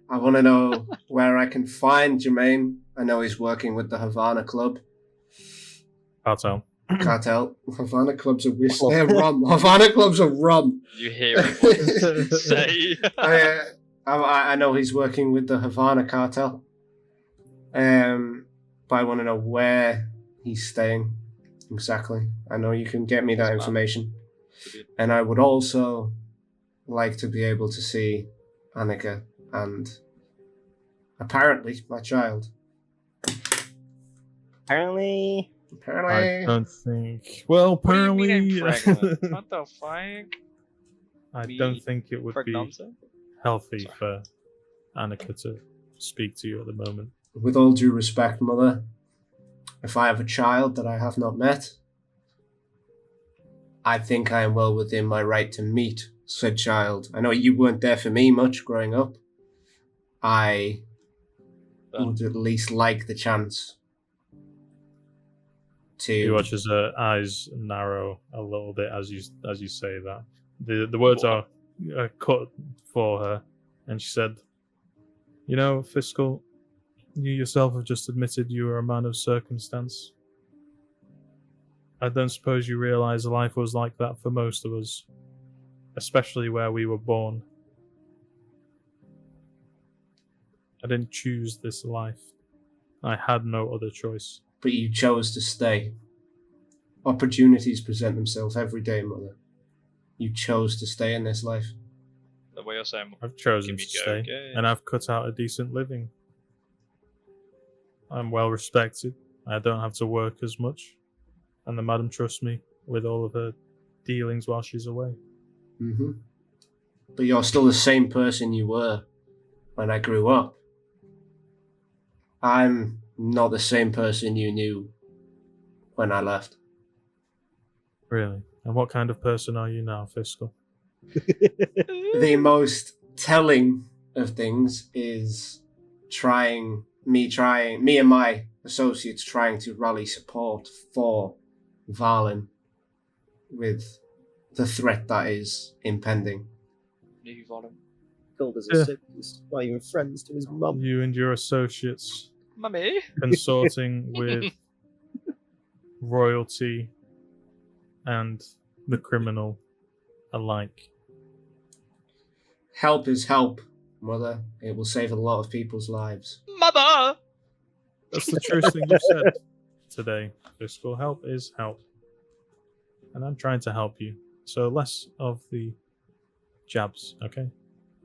I want to know where I can find Jermaine. I know he's working with the Havana Club.
Cartel.
Havana Club's a whiskey. Rum. Havana Club's a rum.
You hear him say.
I know he's working with the Havana cartel. But I want to know where he's staying exactly. I know you can get me that information. And I would also like to be able to see Annika and apparently my child.
Apparently.
I don't think. Well, apparently.
What the fuck?
I don't think it would be healthy
Sorry.
for Annika to speak to you at the moment.
With all due respect, Mother, if I have a child that I have not met, I think I am well within my right to meet said child. I know you weren't there for me much growing up. I would at least like the chance to.
He watches her eyes narrow a little bit as you say that. The words are cut for her, and she said, "You know, Phiskal, you yourself have just admitted you are a man of circumstance. I don't suppose you realize life was like that for most of us, especially where we were born. I didn't choose this life. I had no other choice."
But you chose to stay. Opportunities present themselves every day, Mother. You chose to stay in this life.
The way you're saying,
I've chosen to
Gimme
stay,
go,
and I've cut out a decent living. I'm well respected. I don't have to work as much, and the madam trusts me with all of her dealings while she's away.
Mm-hmm. But you're still the same person you were when I grew up. I'm not the same person you knew when I left.
Really? And what kind of person are you now, Phiskal?
The most telling of things is me and my associates trying to rally support for Valen with the threat that is impending.
new volume.
Called us a sickness, not even friends to his mum.
You and your associates
Mummy.
consorting with royalty and the criminal alike.
Help is help, Mother. It will save a lot of people's lives.
Mother!
That's the truest thing you've said today. Phiskal, help is help. And I'm trying to help you. So less of the jabs, okay?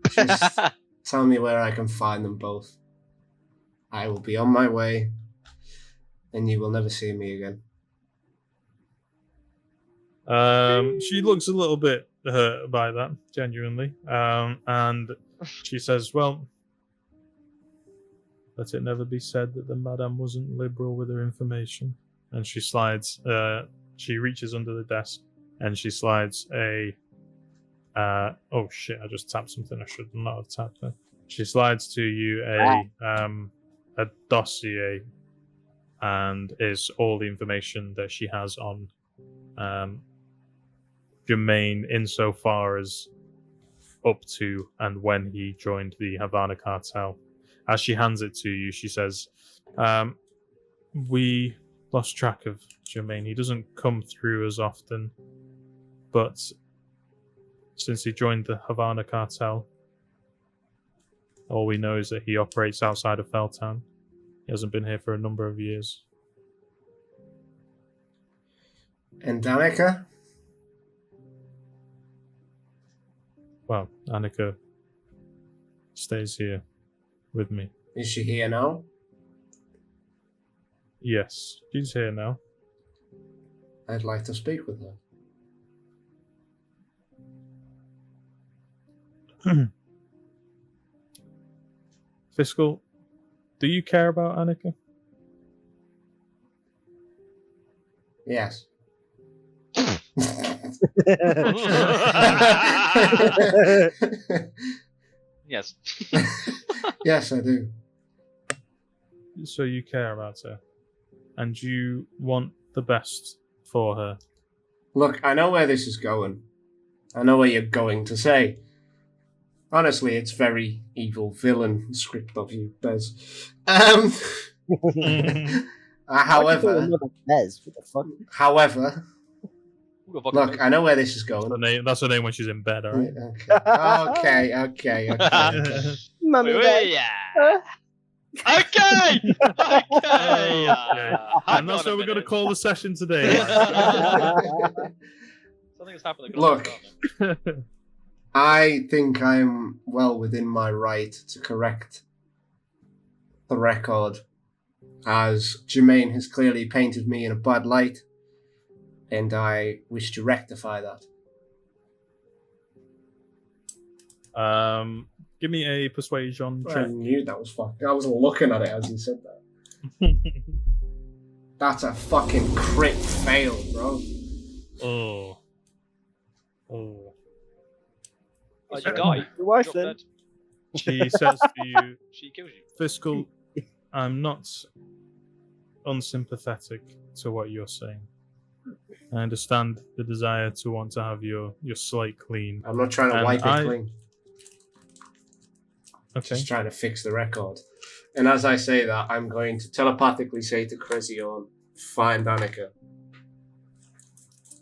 Just tell me where I can find them both. I will be on my way, and you will never see me again.
She looks a little bit hurt by that, genuinely. And she says, well, let it never be said that the madam wasn't liberal with her information. And she slides, she reaches under the desk, and she slides a, oh shit, I just tapped something I should not have tapped there. She slides to you a dossier, and is all the information that she has on Jermaine insofar as up to and when he joined the Havana cartel. As she hands it to you, she says, we lost track of Jermaine. He doesn't come through as often, but since he joined the Havana cartel, all we know is that he operates outside of Felltown. He hasn't been here for a number of years.
And Danica?
Well, Annika stays here with me.
Is she here now?
Yes, she's here now.
I'd like to speak with her.
Phiskal, do you care about Annika?
Yes.
Yes.
Yes, I do.
So you care about her? and you want the best for her.
Look, I know where this is going. I know what you're going to say. Honestly, it's very evil villain script of you, Bez. However,
Bez? What the fuck?
However, look, I know where this is going.
That's her name when she's in bed, alright?
Okay.
Mummy,
Okay.
And that's what we're going to call the session today.
Something's happening.
Look, I think I'm well within my right to correct the record, as Jermaine has clearly painted me in a bad light, and I wish to rectify that.
Give me a persuasion check.
I knew that was fucked. I was looking at it as you said that. That's a fucking crit fail, bro.
Oh.
Oh, you die.
Your wife then.
She says to you,
She kills you.
Phiskal, I'm not unsympathetic to what you're saying. I understand the desire to want to have your slate clean.
I'm not trying to wipe it clean.
Okay.
Just trying to fix the record. And as I say that, I'm going to telepathically say to Crezion, find Annika.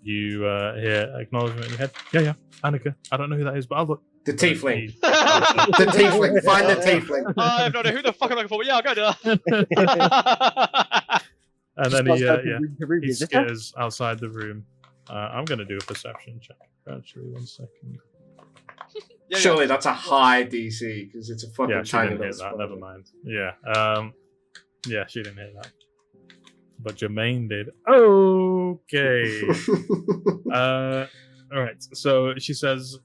You hear acknowledgement in your head. Yeah, Annika. I don't know who that is, but I'll look.
The tiefling. The tiefling. Find the tiefling.
I have no idea who the fuck I'm looking for, but yeah, I'll go do that.
And then he scares outside the room. I'm going to do a perception check. Actually, 1 second.
Surely that's a high DC, because it's a fucking
she
tiny
didn't
little
hit that.
spell.
Never mind. Yeah. Yeah, she didn't hit that. But Jermaine did. Okay. All right. So she says,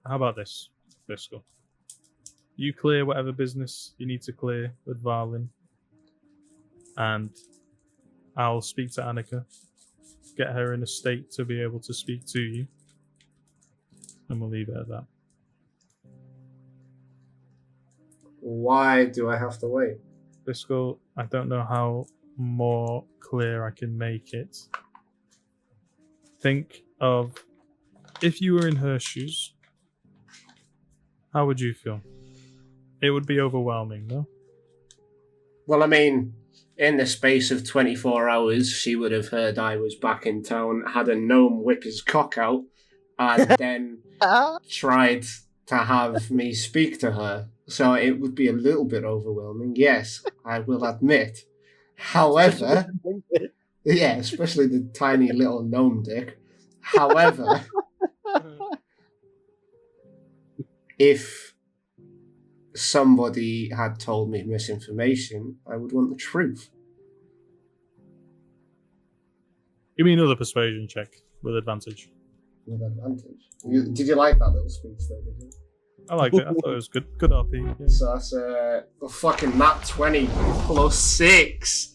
"How about this, Phiskal? You clear whatever business you need to clear with Varlin, and I'll speak to Annika, get her in a state to be able to speak to you, and we'll leave it at that."
Why do I have to wait?
Phiskal, I don't know how more clear I can make it. Think of if you were in her shoes, how would you feel? It would be overwhelming, no?
Well, I mean, in the space of 24 hours, she would have heard I was back in town, had a gnome whip his cock out, and then tried to have me speak to her. So it would be a little bit overwhelming, yes, I will admit. However, yeah, especially the tiny little gnome dick. However, if somebody had told me misinformation, I would want the truth.
Give me another persuasion check with advantage.
With advantage. Did you like that little speech though, did you?
I liked it. I thought it was good. Good RP. Yeah.
So that's a fucking nat 20 plus 6.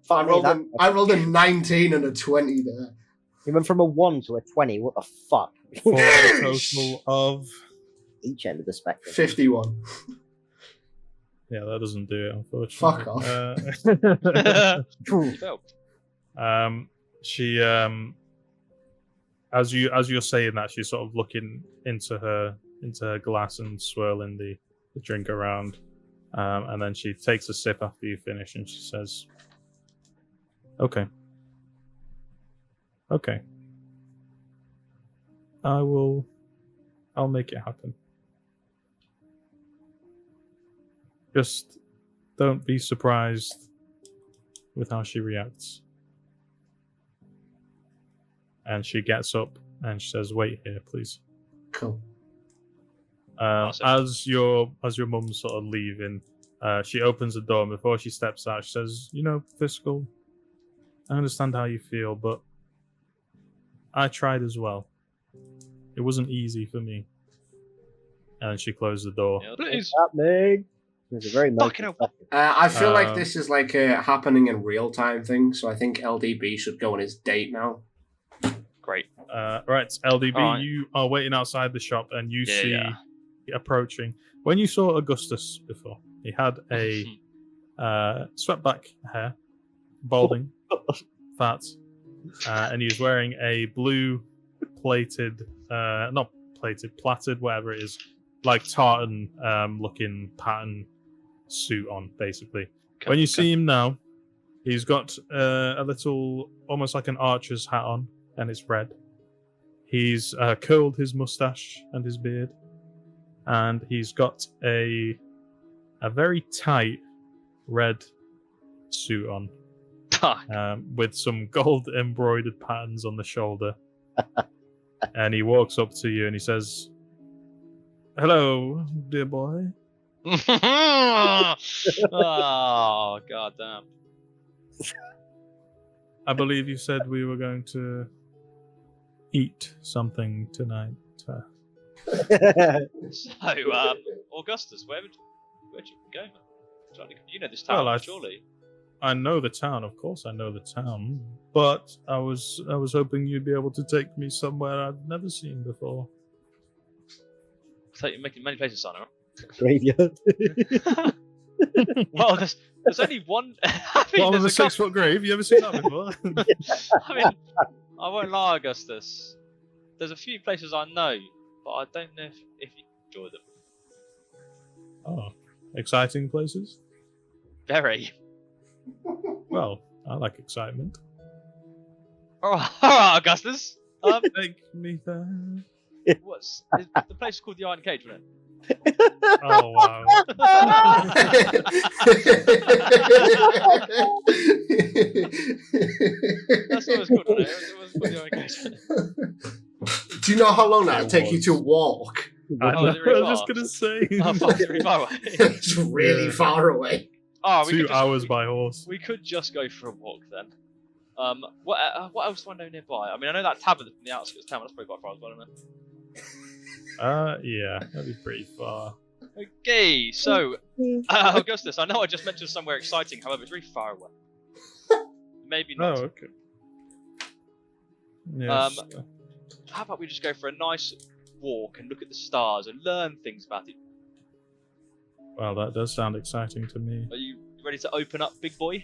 I rolled a 19 and a 20 there.
You went from a 1 to a 20. What the fuck?
For a total of
Each end of the spectrum.
51.
Yeah, that doesn't do it, unfortunately.
Fuck
off. She as you're saying that, she's sort of looking into her glass and swirling the drink around, and then she takes a sip after you finish, and she says, "Okay, I'll make it happen. Just don't be surprised with how she reacts." And she gets up and she says, "Wait here, please."
Cool.
As your mum's sort of leaving, she opens the door, and before she steps out, she says, "You know, Phiskal, I understand how you feel, but I tried as well. It wasn't easy for me." And she closed the door.
Yeah, please.
There's a very
I feel like this is like a happening in real time thing, so I think LDB should go on his date now.
Great.
Right, LDB,
right.
You are waiting outside the shop, and you see approaching. When you saw Augustus before, he had a swept back hair, balding, fat, and he's wearing a blue plated, not plated, plaited, whatever it is, like tartan looking pattern suit on, basically. When you see him now, he's got a little, almost like an archer's hat on, and it's red. He's curled his mustache and his beard, and he's got a very tight red suit on, with some gold embroidered patterns on the shoulder. And he walks up to you and he says, "Hello, dear boy."
Oh, goddamn.
I believe you said we were going to eat something tonight.
So, Augustus, where'd you go, man? You know this town,
Well,
surely.
I know the town, of course. I know the town, but I was hoping you'd be able to take me somewhere I've never seen before.
So you're making many places, son.
Graveyard.
Well, there's only one. I mean,
Well,
there's
a
a couple.
6-foot grave. You ever seen that before?
I mean, I won't lie, Augustus. There's a few places I know, but I don't know if you enjoy them.
Oh, exciting places.
Very.
Well, I like excitement.
All right, Augustus.
Take me there.
The place is called the Iron Cage, isn't it?
Oh wow!
That's what it was called, wasn't it? It was called the Iron Cage.
Do you know how long that
It
would take you
was.
to walk?
I
Oh, is it really
was just
far?
gonna say.
Oh, fuck, it's really far away.
It's really far away.
Oh, we
2
could just,
hours by horse.
We could just go for a walk then. What else do I know nearby? I mean, I know that tavern from the outskirts of town. That's probably quite far as well, isn't it?
Yeah, that'd be pretty far.
Okay, so Augustus, I know I just mentioned somewhere exciting. However, it's very far away. Maybe
Oh,
not.
okay. Yes.
How about we just go for a nice walk and look at the stars and learn things about it?
Well, that does sound exciting to me.
Are you ready to open up, big boy?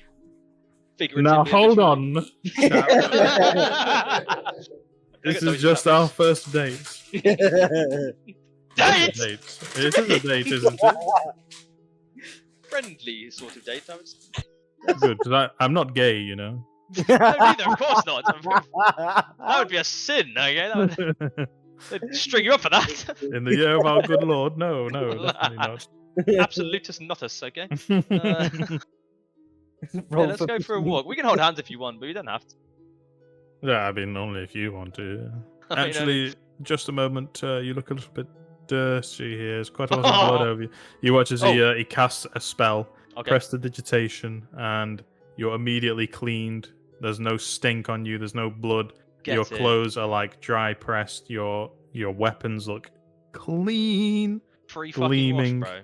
Now hold
literally.
on. This is just our first date.
Date!
It's a date. It is a date, isn't it?
Friendly sort of date, I would say.
Good, because I'm not gay, you know.
No, neither, of course not. That would be a sin, okay? They'd string you up for that.
In the year of our good Lord, no, definitely not.
Absolutus notus, okay? Yeah, let's go for a walk. We can hold hands if you want, but we don't have to.
Yeah, I mean, only if you want to.
I mean,
Actually, just a moment. You look a little bit dirty here. There's quite a lot of blood over you. You watch as he casts a spell.
Okay.
Press the digitation, and you're immediately cleaned. There's no stink on you. There's no blood.
Get
Your
it.
clothes are like dry pressed. Your weapons look clean.
Free fucking
gleaming.
wash, bro.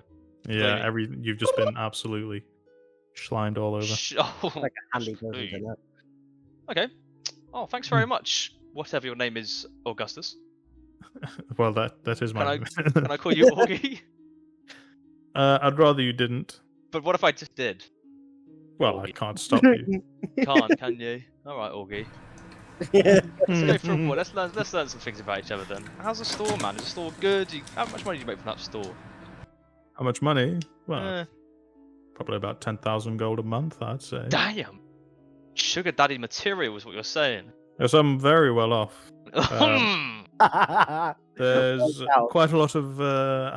Yeah,
Gleaming.
you've just been absolutely schlimed all over.
Oh,
Like a handy present
sweet.
in that.
Okay. Oh, thanks very much. Whatever your name is, Augustus.
Well, that is my name.
Can I call you Augie?
I'd rather you didn't.
But what if I just did?
Well, I
Augie.
can't stop you.
Can't, can you? Alright, Augie. Let's go for a
Hmm.
walk. Let's learn some things about each other then. How's the store, man? Is the store good? How much money do you make from that store?
How much money? Well,
Eh,
probably about 10,000 gold a month, I'd say.
damn. Sugar daddy material is what you're saying.
Yes, I'm very well off. There's quite a lot of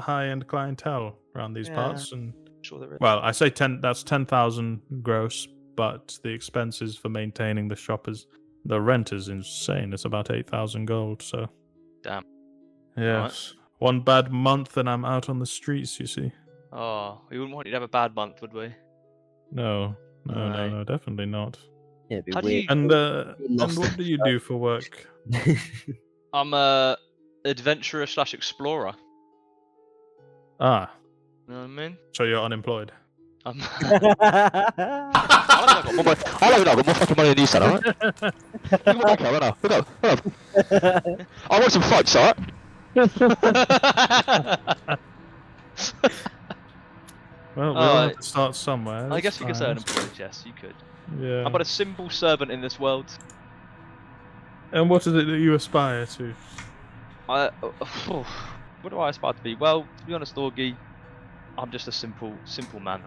high-end clientele around these
Yeah.
parts, and
Sure there is.
well, I say 10. That's 10,000 gross, but the expenses for maintaining the shop the rent is insane. It's about 8,000 gold. So,
Damn.
yes, one bad month and I'm out on the streets. You see?
Oh, we wouldn't want you to have a bad month, would we?
No,
Right.
no, definitely not.
Yeah, it'd be
How do
weird.
you-
And
lost
what do you do for work?
I'm a adventurer / explorer.
Ah,
You know what I mean?
so you're unemployed.
I'm
I
I don't got more fucking money than you, son, alright? I want some fights, alright?
Well, we'll
Oh,
have to start somewhere.
I
it's
guess you could say
fine.
unemployed, yes, you could.
Yeah.
I'm but a simple servant in this world.
And what is it that you aspire to?
What do I aspire to be? Well, to be honest, Augie, I'm just a simple man.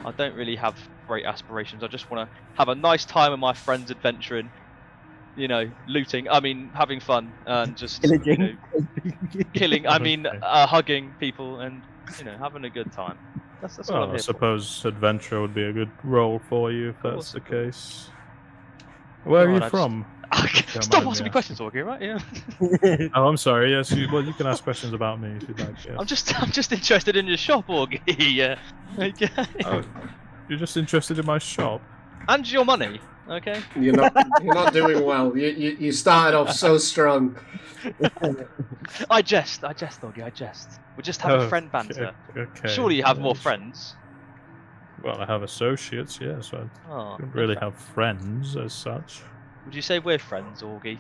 I don't really have great aspirations. I just want to have a nice time with my friends adventuring, looting. I mean, having fun and just killing. I mean,
Okay.
hugging people and having a good time. That's all I'm
Well, I
here for.
suppose adventure would be a good role for you if that's the case. Where are you from?
Stop asking me questions, Augie, right? Yeah.
Oh, I'm sorry. Yes, you can ask questions about me if you'd like. Yes.
I'm just interested in your shop, Augie. Yeah. Okay.
Oh, you're just interested in my shop.
And your money. Okay.
You're not doing well. You started off so strong.
I jest, Augie. I jest. We're just having friend banter.
Okay.
Surely you have more friends.
Well, I have associates. Yes, I don't really have friends as such.
Would you say we're friends, Augie?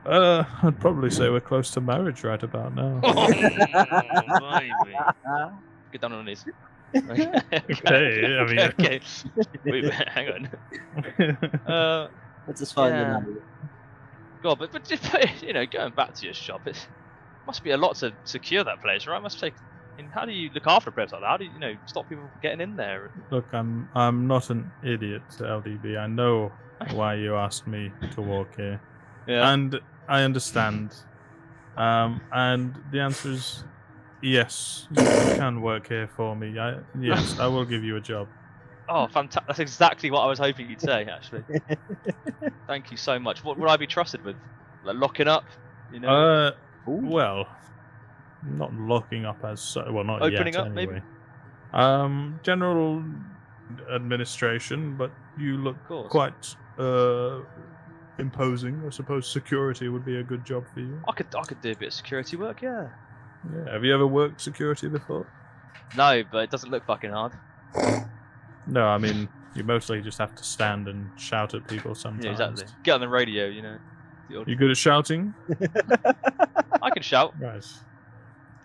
I'd probably say we're close to marriage right about now.
Oh, baby. Get down on knees.
Okay, I mean...
Okay. Wait, hang on.
Let's just find
yeah.
the
God, but going back to your shop, it must be a lot to secure that place, right? It must take... how do you look after a place like that? How do you, stop people from getting in there?
Look, I'm not an idiot, LDB. I know why you asked me to walk here.
Yeah.
And I understand. And the answer is yes, you can work here for me. Yes, I will give you a job.
Oh, fantastic. That's exactly what I was hoping you'd say, actually. Thank you so much. What would I be trusted with? Like locking up?
Well, not locking up as such. Well, not
opening
yet,
up,
anyway.
maybe?
General administration, but you look quite imposing. I suppose security would be a good job for you.
I could do a bit of security work, yeah.
Yeah. Have you ever worked security before?
No, but it doesn't look fucking hard.
No, I mean, you mostly just have to stand and shout at people sometimes.
Yeah, exactly. Get on the radio,
You good at shouting?
I can shout.
Right.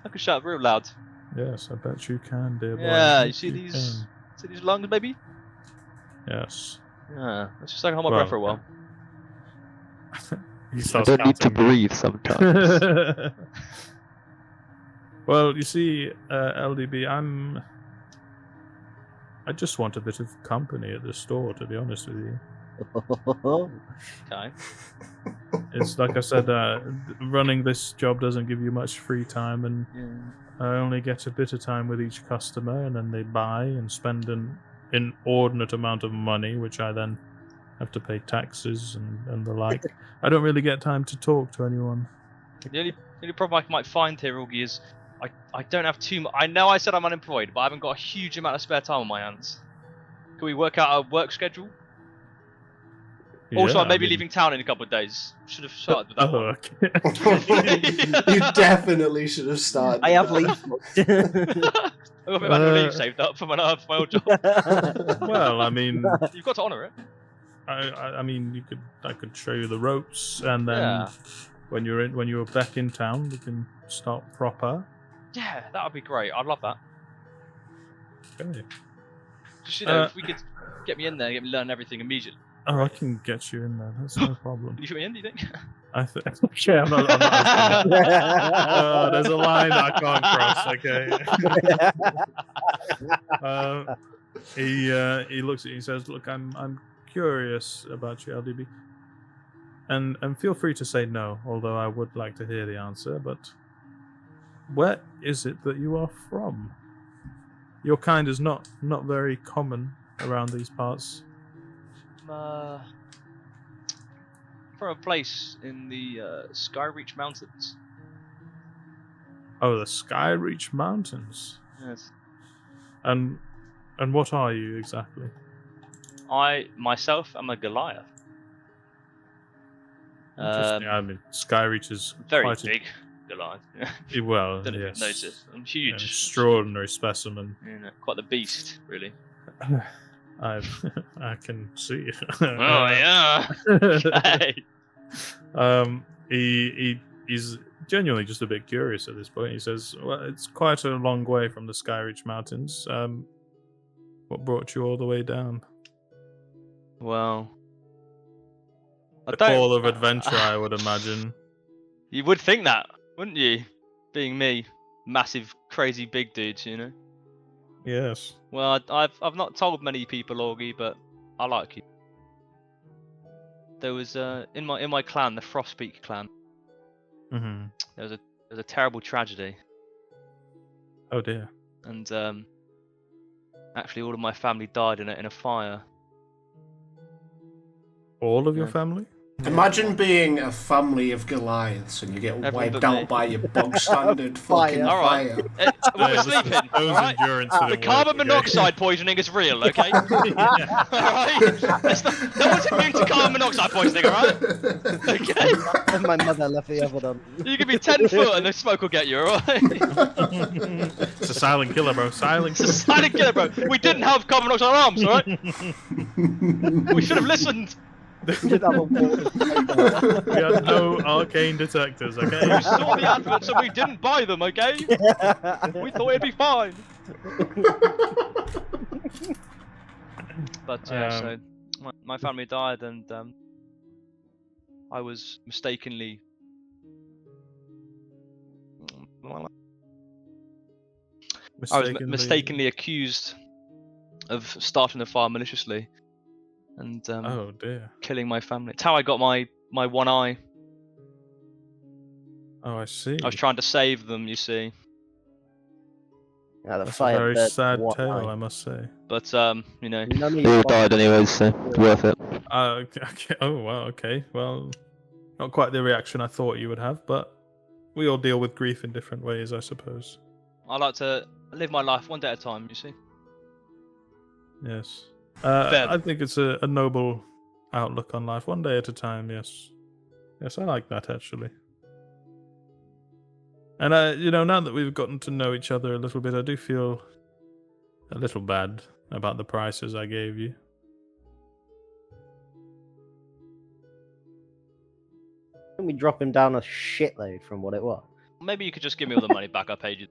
I can shout real loud.
Yes, I bet you can, dear boy.
Yeah, you see these lungs, baby?
Yes.
Yeah, let's just hold my breath for a while.
I don't need to breathe sometimes.
Well, you see, LDB, I just want a bit of company at the store, to be honest with you.
Okay.
It's like I said, running this job doesn't give you much free time, and I only get a bit of time with each customer, and then they buy and spend an inordinate amount of money, which I then have to pay taxes and the like. I don't really get time to talk to anyone.
The only problem I might find here, Augie, is I don't have too much. I know I said I'm unemployed, but I haven't got a huge amount of spare time on my hands. Can we work out a work schedule? Also, I'm maybe leaving town in a couple of days. Should have started with that one.
Okay.
You definitely should have started.
I have leave.
I've got a bit of annual leave saved up for my old job.
Well, I mean,
You've got to honour it.
I mean, I could show you the ropes, and then when you're back in town, we can start proper.
Yeah, that would be great. I'd love that.
Okay.
Just if we could get me in there, get me learn everything immediately.
Oh, I can get you in there. That's no problem.
Can you put me in? Do you think?
I think. Okay, I'm not. There's a line that I can't cross. Okay. He looks at you and says, "Look, I'm curious about you, LDB, and feel free to say no. Although I would like to hear the answer. But where is it that you are from? Your kind is not very common around these parts."
From a place in the Skyreach Mountains.
Oh, the Skyreach Mountains.
Yes.
And what are you exactly?
I myself am a Goliath.
Interesting. I mean, Skyreach is
very
quite
big Goliath.
Well,
Don't
yes.
notice. I'm huge.
An extraordinary specimen.
Quite the beast, really.
I can see.
Oh yeah. Okay.
He's genuinely just a bit curious at this point. He says, "Well, it's quite a long way from the Skyreach Mountains. What brought you all the way down?
Well,
The call of adventure, I would imagine.
You would think that, wouldn't you? Being me, massive, crazy big dudes, you know.
Yes.
Well, I've not told many people, Augie, but I like you. There was in my clan, the Frostpeak clan.
Mm-hmm.
There was a terrible tragedy,
Oh dear.
and actually all of my family died in a fire.
All of your
Yeah.
family?
Imagine being a family of Goliaths and you get
Everyone
wiped
but
out
me.
by your bog standard fucking
All right.
fire.
We were
Listen,
sleeping.
those
Alright?
endurance
The
didn't
carbon
work, okay?
monoxide poisoning is real, okay?
Yeah.
Alright? No one's immune to carbon monoxide poisoning, alright? Okay?
And my mother left the oven on.
You can be 10 foot and the smoke will get you, alright?
It's a silent killer, bro. Silent
It's a
killer.
silent killer, bro. We didn't have carbon monoxide alarms, alright? We should have listened.
We did have a wall of paper.
We had no arcane detectors, okay?
We saw the adverts and we didn't buy them, okay? We thought it'd be fine. But yeah, so my family died, and I was mistakenly. Mistakenly accused of starting the fire maliciously, and
Oh dear.
killing my family. It's how I got my one eye.
Oh, I see.
I was trying to save them, you see.
Yeah, the
That's a
fire
very
burned
sad
one
tale,
eye.
I must say.
But you know,
None of
We
you
all
bothered.
died anyways, so worth it.
Okay. Oh wow. Okay. Well, not quite the reaction I thought you would have, but we all deal with grief in different ways, I suppose.
I like to live my life one day at a time, you see.
Yes.
Fair.
I think it's a noble outlook on life. One day at a time. Yes. Yes, I like that actually. And now that we've gotten to know each other a little bit, I do feel a little bad about the prices I gave you.
Can we drop him down a shitload from what it was?
Maybe you could just give me all the money back I paid you.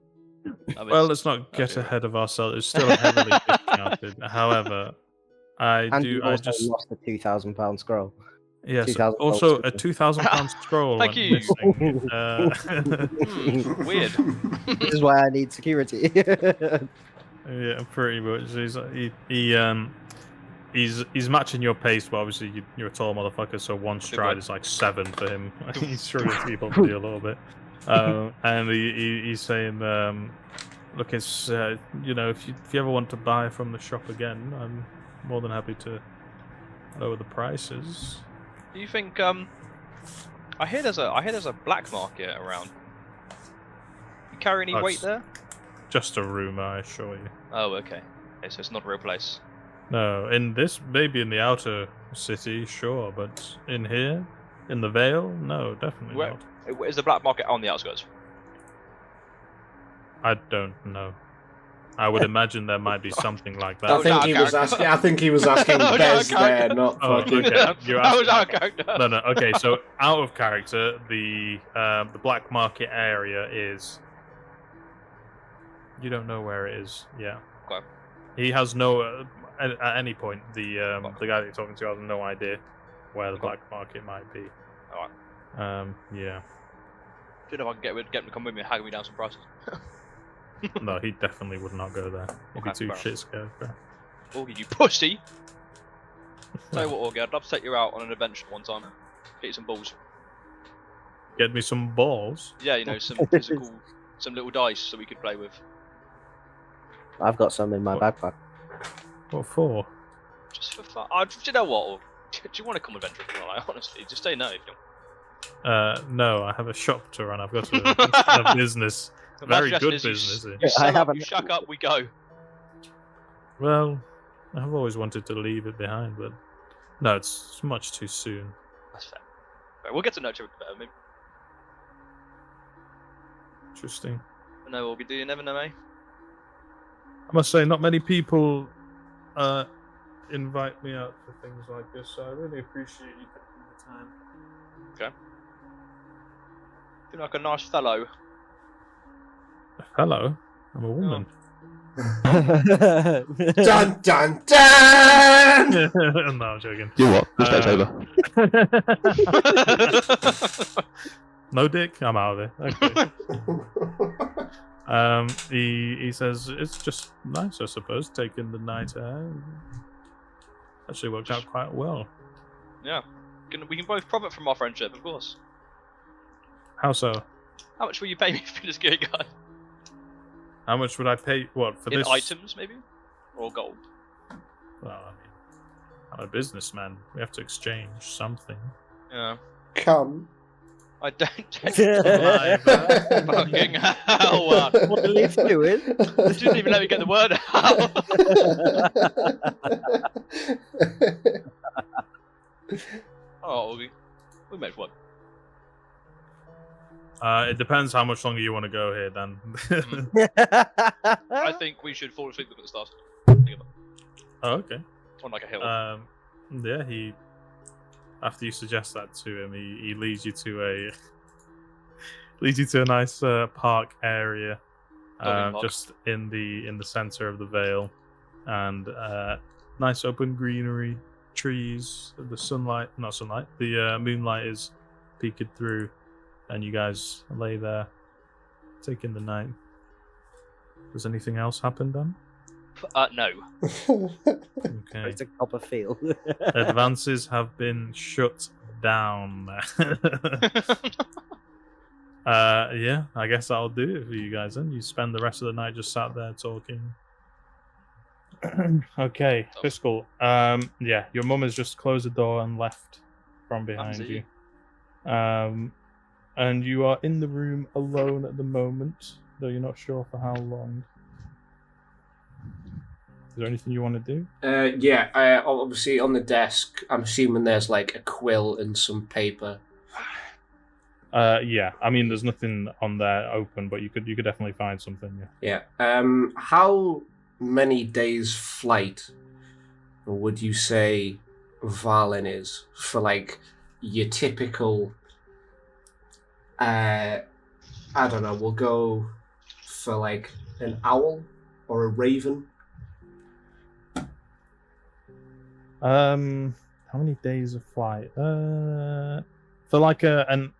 Well, let's not get ahead of ourselves. It's still heavily discounted. However,
And you
I
also
just
lost the £2,000 scroll.
yes.
£2,000
Also, a
scroll.
£2,000 scroll
Thank
went
you.
missing.
Weird.
This is why I need security.
Yeah, pretty much. He's matching your pace, but obviously you're a tall motherfucker, so one stride is like 7 for him. He's struggling to keep up with you a little bit. And he's saying, look, it's if you ever want to buy from the shop again, I'm more than happy to lower the prices.
Do you think I hear there's a black market around. You carry any weight there?
Just a rumor, I assure you.
Oh, okay. Okay, so it's not a real place.
No, maybe in the outer city, sure, but in here, in the Vale, no, definitely
Where-
not.
Is the black market on the outskirts?
I don't know. I would imagine there might be something like that.
I think he was
character.
asking. I think he was asking
No,
Bez
character.
there, not
Oh,
fucking.
okay. You're
That was
asking-
our character.
No. Okay, so out of character, the black market area is. You don't know where it is. Yeah.
Okay.
He has no. At any point, the guy that you're talking to has no idea where the black market might be.
Alright.
Yeah.
Should if I can get him to come with me and haggle me down some prices.
No, he definitely would not go there. He'd be
Okay,
too
fair
shit scared.
Augie, you pussy! Tell you what, Augie, I'd love to take you out on an adventure one time. Get you some balls.
Get me some balls.
Yeah, some physical, some little dice so we could play with.
I've got some in my backpack.
What for?
Just for fun. Do you know what? Do you want to come adventure with me? Like, honestly, just say no if you don't.
No, I have a shop to run. I've got a business. Very
My
good
suggestion
business.
You sell up,
haven't-
you shack up, we go.
Well, I've always wanted to leave it behind, but no, it's much too soon.
That's fair. Right, we'll get to know each other better, maybe.
Interesting.
No, Augie, do you never know, eh?
I must say, not many people invite me out for things like this, so I really appreciate you taking the time.
Okay. You're like a nice fellow.
Hello, I'm a woman.
Dun dun dun!
No, I'm joking.
You know what? This night's over.
No dick. I'm out of there. Okay. He says it's just nice, I suppose, taking the night air. Actually worked out quite well.
Yeah. We can both profit from our friendship, of course.
How so?
How much will you pay me for this good guy?
How much would I pay? What for
In
this?
items, maybe, or gold?
Well, I mean, I'm a businessman. We have to exchange something.
Yeah.
Come.
I don't take
Alive,
fucking hell.
What are you doing?
You didn't even let me get the word out. Oh, we make one.
It depends how much longer you want to go here, then.
I think we should fall asleep with the stars.
Oh, okay.
On like a hill.
Yeah, after you suggest that to him, he leads you to a nice park area,
Park.
just in the center of the Vale, and nice open greenery, trees. The moonlight is peeked through, and you guys lay there, taking the night. Does anything else happen then?
No.
Okay.
It's a copper field.
Advances have been shut down. Yeah, I guess that'll do it for you guys then. You spend the rest of the night just sat there talking. Okay, Phiskal. Yeah, your mum has just closed the door and left from behind you. And you are in the room alone at the moment, though you're not sure for how long. Is there anything you want to do?
Yeah, obviously on the desk, I'm assuming there's like a quill and some paper.
Yeah. I mean, there's nothing on there open, but you could definitely find something. Yeah.
Yeah. How many days flight would you say Valen is for like your typical? I don't know. We'll go for like an owl or a raven.
How many days of flight? For like an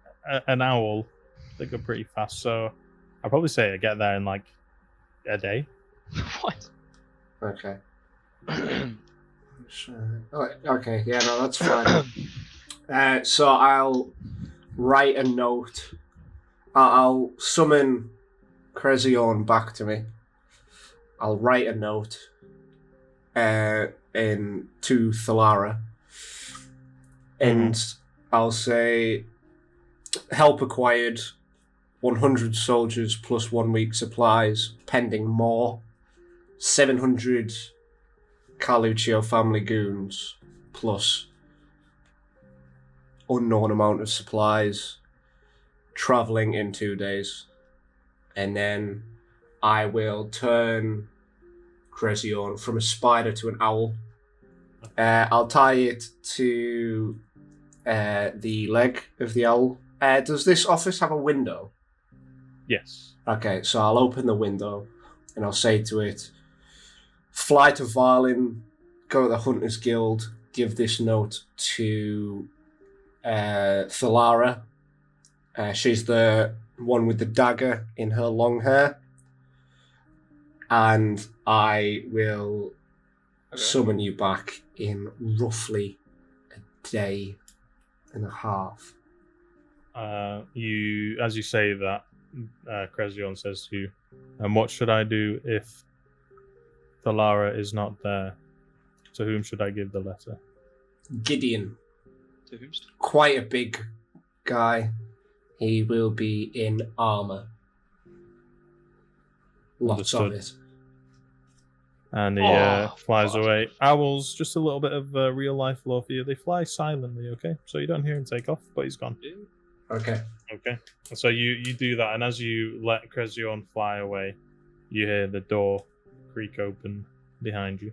owl, they go pretty fast. So I'd probably say I get there in like a day.
What?
Okay. Okay. Yeah. No, that's fine. So I'll write a note. I'll summon Crezion back to me. I'll write a note. To Thalara, and I'll say, help acquired, 100 soldiers plus 1 week supplies, pending more, 700 Carluccio family goons plus unknown amount of supplies, travelling in 2 days, and then I will turn Crezion from a spider to an owl. I'll tie it to the leg of the owl. Does this office have a window?
Yes.
Okay, so I'll open the window and I'll say to it, fly to Varlin, go to the Hunters Guild, give this note to Thalara. She's the one with the dagger in her long hair. And I will summon you back in roughly a day and a half.
As you say that, Crezion says to you, and what should I do if Thalara is not there? To whom should I give the letter?
Gideon.
To whom?
Quite a big guy. He will be in armour. Lots of it.
And he flies away. Owls, just a little bit of real life lore for you. They fly silently, okay? So you don't hear him take off, but he's gone.
Okay.
Okay. So you do that, and as you let Crezion fly away, you hear the door creak open behind you.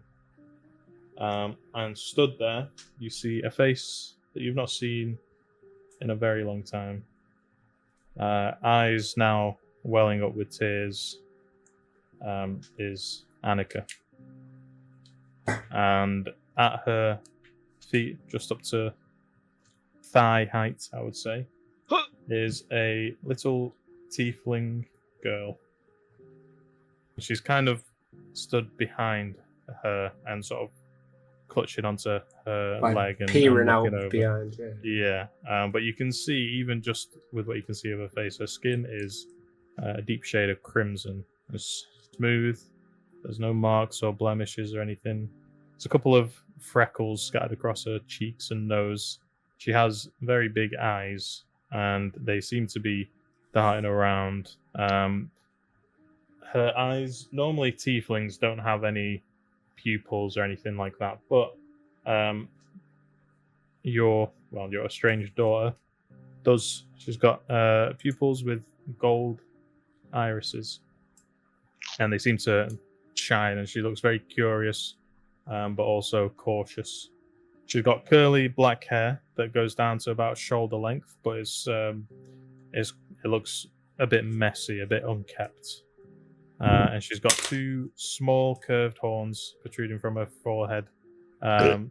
And stood there, you see a face that you've not seen in a very long time. Eyes now welling up with tears. is Annika. And at her feet, just up to thigh height, I would say, is a little tiefling girl. She's kind of stood behind her and sort of clutching onto her leg and
peering
looking
out
over.
behind.
Yeah, but you can see, even just with what you can see of her face, her skin is a deep shade of crimson. It's smooth. There's no marks or blemishes or anything. There's a couple of freckles scattered across her cheeks and nose. She has very big eyes, and they seem to be darting around. Her eyes, normally tieflings don't have any pupils or anything like that, but your estranged daughter does. She's got pupils with gold irises, and they seem to shine, and she looks very curious, but also cautious. She's got curly black hair that goes down to about shoulder length, but it looks a bit messy, a bit unkept. And she's got two small curved horns protruding from her forehead,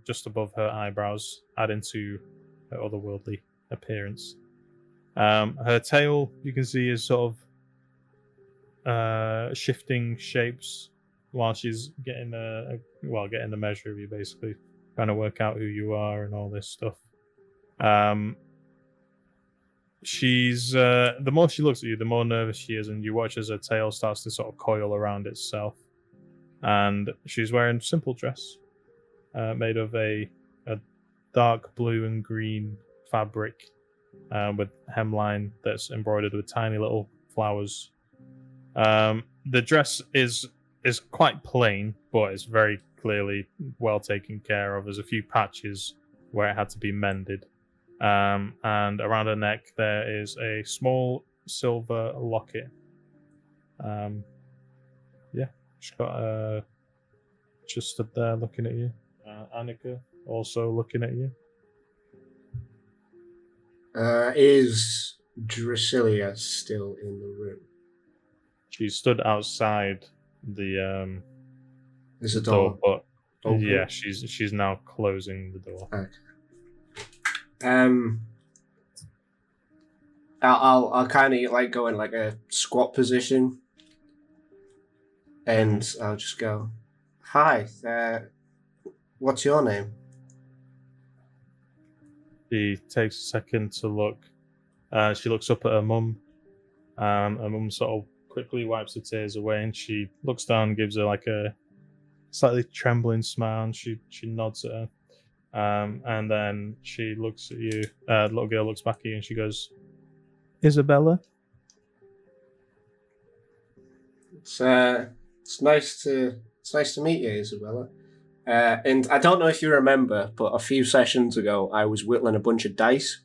just above her eyebrows, adding to her otherworldly appearance. Her tail, you can see, is sort of shifting shapes while she's getting getting the measure of you, basically, trying to work out who you are and all this stuff. She's the more she looks at you, the more nervous she is, and you watch as her tail starts to sort of coil around itself. And she's wearing a simple dress made of a dark blue and green fabric with hemline that's embroidered with tiny little flowers. The dress is quite plain, but it's very clearly well taken care of. There's a few patches where it had to be mended. And around her neck there is a small silver locket. She's got just stood there looking at you. Annika also looking at you.
Is Drasilia still in the room?
She stood outside the
There's a door,
but
open?
Yeah, she's now closing the door.
Okay. I'll kind of like go in like a squat position, and I'll just go, "Hi, what's your name?"
She takes a second to look. She looks up at her mum. Her mum sort of quickly wipes the tears away, and she looks down and gives her like a slightly trembling smile, and she nods at her. And then she looks at you. The little girl looks back at you, and she goes, "Isabella."
It's nice to meet you, Isabella. And I don't know if you remember, but a few sessions ago, I was whittling a bunch of dice.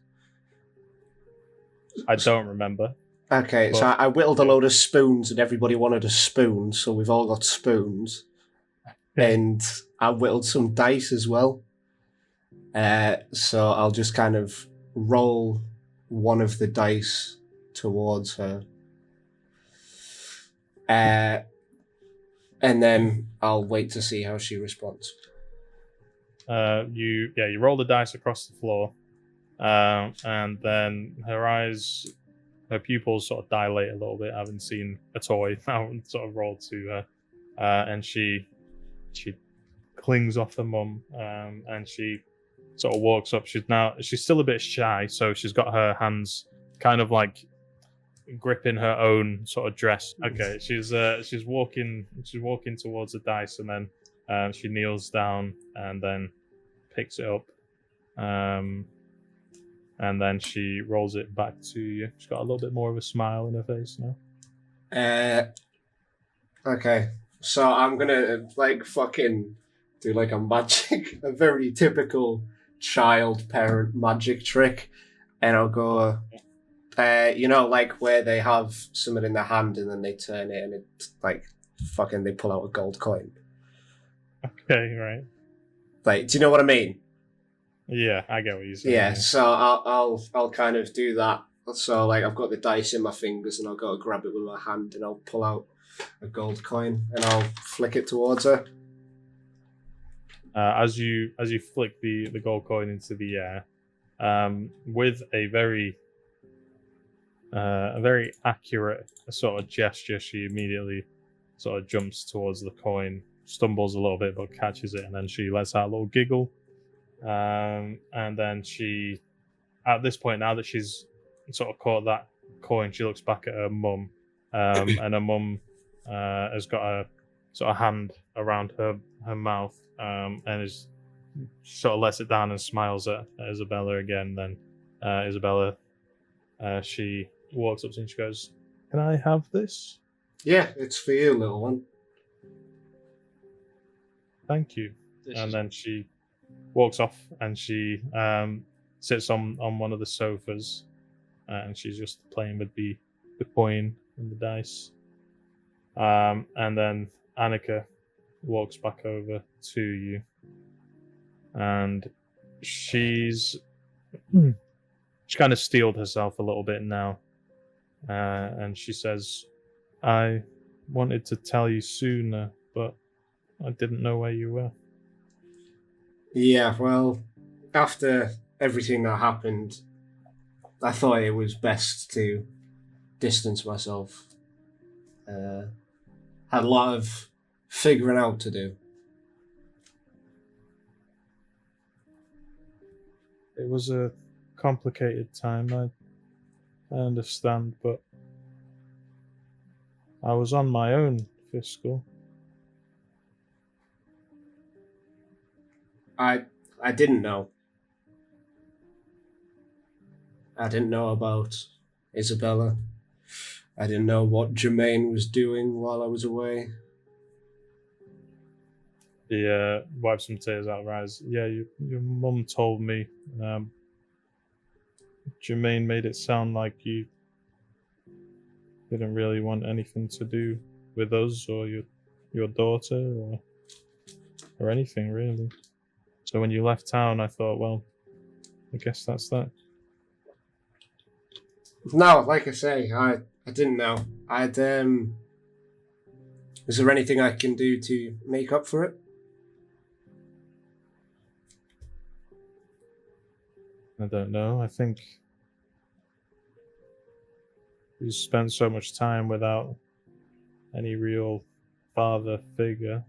I don't remember.
Okay, so I whittled a load of spoons, and everybody wanted a spoon, so we've all got spoons. And I whittled some dice as well. So I'll just kind of roll one of the dice towards her. And then I'll wait to see how she responds.
You roll the dice across the floor, and then her pupils sort of dilate a little bit, having seen a toy now sort of rolled to her, and she clings off her mum, and she sort of walks up. She's still a bit shy, so she's got her hands kind of like gripping her own sort of dress. Okay, she's walking towards the dice, and then she kneels down and then picks it up, and then she rolls it back to you. She's got a little bit more of a smile in her face now.
Okay, so I'm gonna like fucking do like a very typical child parent magic trick, and I'll go, like where they have something in their hand and then they turn it and it like fucking they pull out a gold coin.
Okay, right.
Like, do you know what I mean?
Yeah, I get what you're saying.
Yeah, so I'll kind of do that. So like I've got the dice in my fingers and I'll go grab it with my hand and I'll pull out a gold coin, and I'll flick it towards her.
As you flick the gold coin into the air, with a very accurate sort of gesture, she immediately sort of jumps towards the coin, stumbles a little bit, but catches it, and then she lets out a little giggle. And then she, at this point, now that she's sort of caught that coin, she looks back at her mum, and her mum has got a sort of hand around her mouth, and is sort of lets it down and smiles at Isabella again. Then Isabella, she walks up to him and she goes, "Can I have this?"
Yeah, it's for you, little one.
Thank you. And then she walks off and she sits on one of the sofas, and she's just playing with the coin and the dice. And then Annika walks back over to you, and she's she kind of steeled herself a little bit now, and she says, "I wanted to tell you sooner, but I didn't know where you were."
Yeah, well, after everything that happened, I thought it was best to distance myself. Had a lot of figuring out to do.
It was a complicated time, I understand, but I was on my own, Phiskal.
I didn't know. I didn't know about Isabella. I didn't know what Jermaine was doing while I was away.
He wipes some tears out of her eyes. Yeah, your mum told me. Jermaine made it sound like you didn't really want anything to do with us or your daughter or anything really. So when you left town, I thought, well, I guess that's that.
No, like I say, I didn't know. Is there anything I can do to make up for it?
I don't know. I think you spent so much time without any real father figure.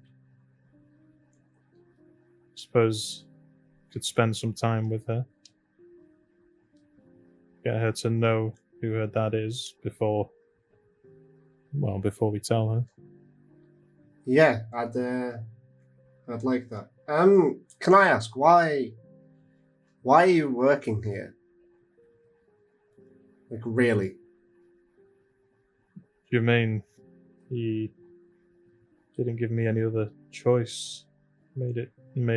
Suppose you could spend some time with her. Get her to know who her dad is before we tell her.
Yeah, I'd like that. Can I ask why are you working here? Like, really?
Jermaine, he didn't give me any other choice. Made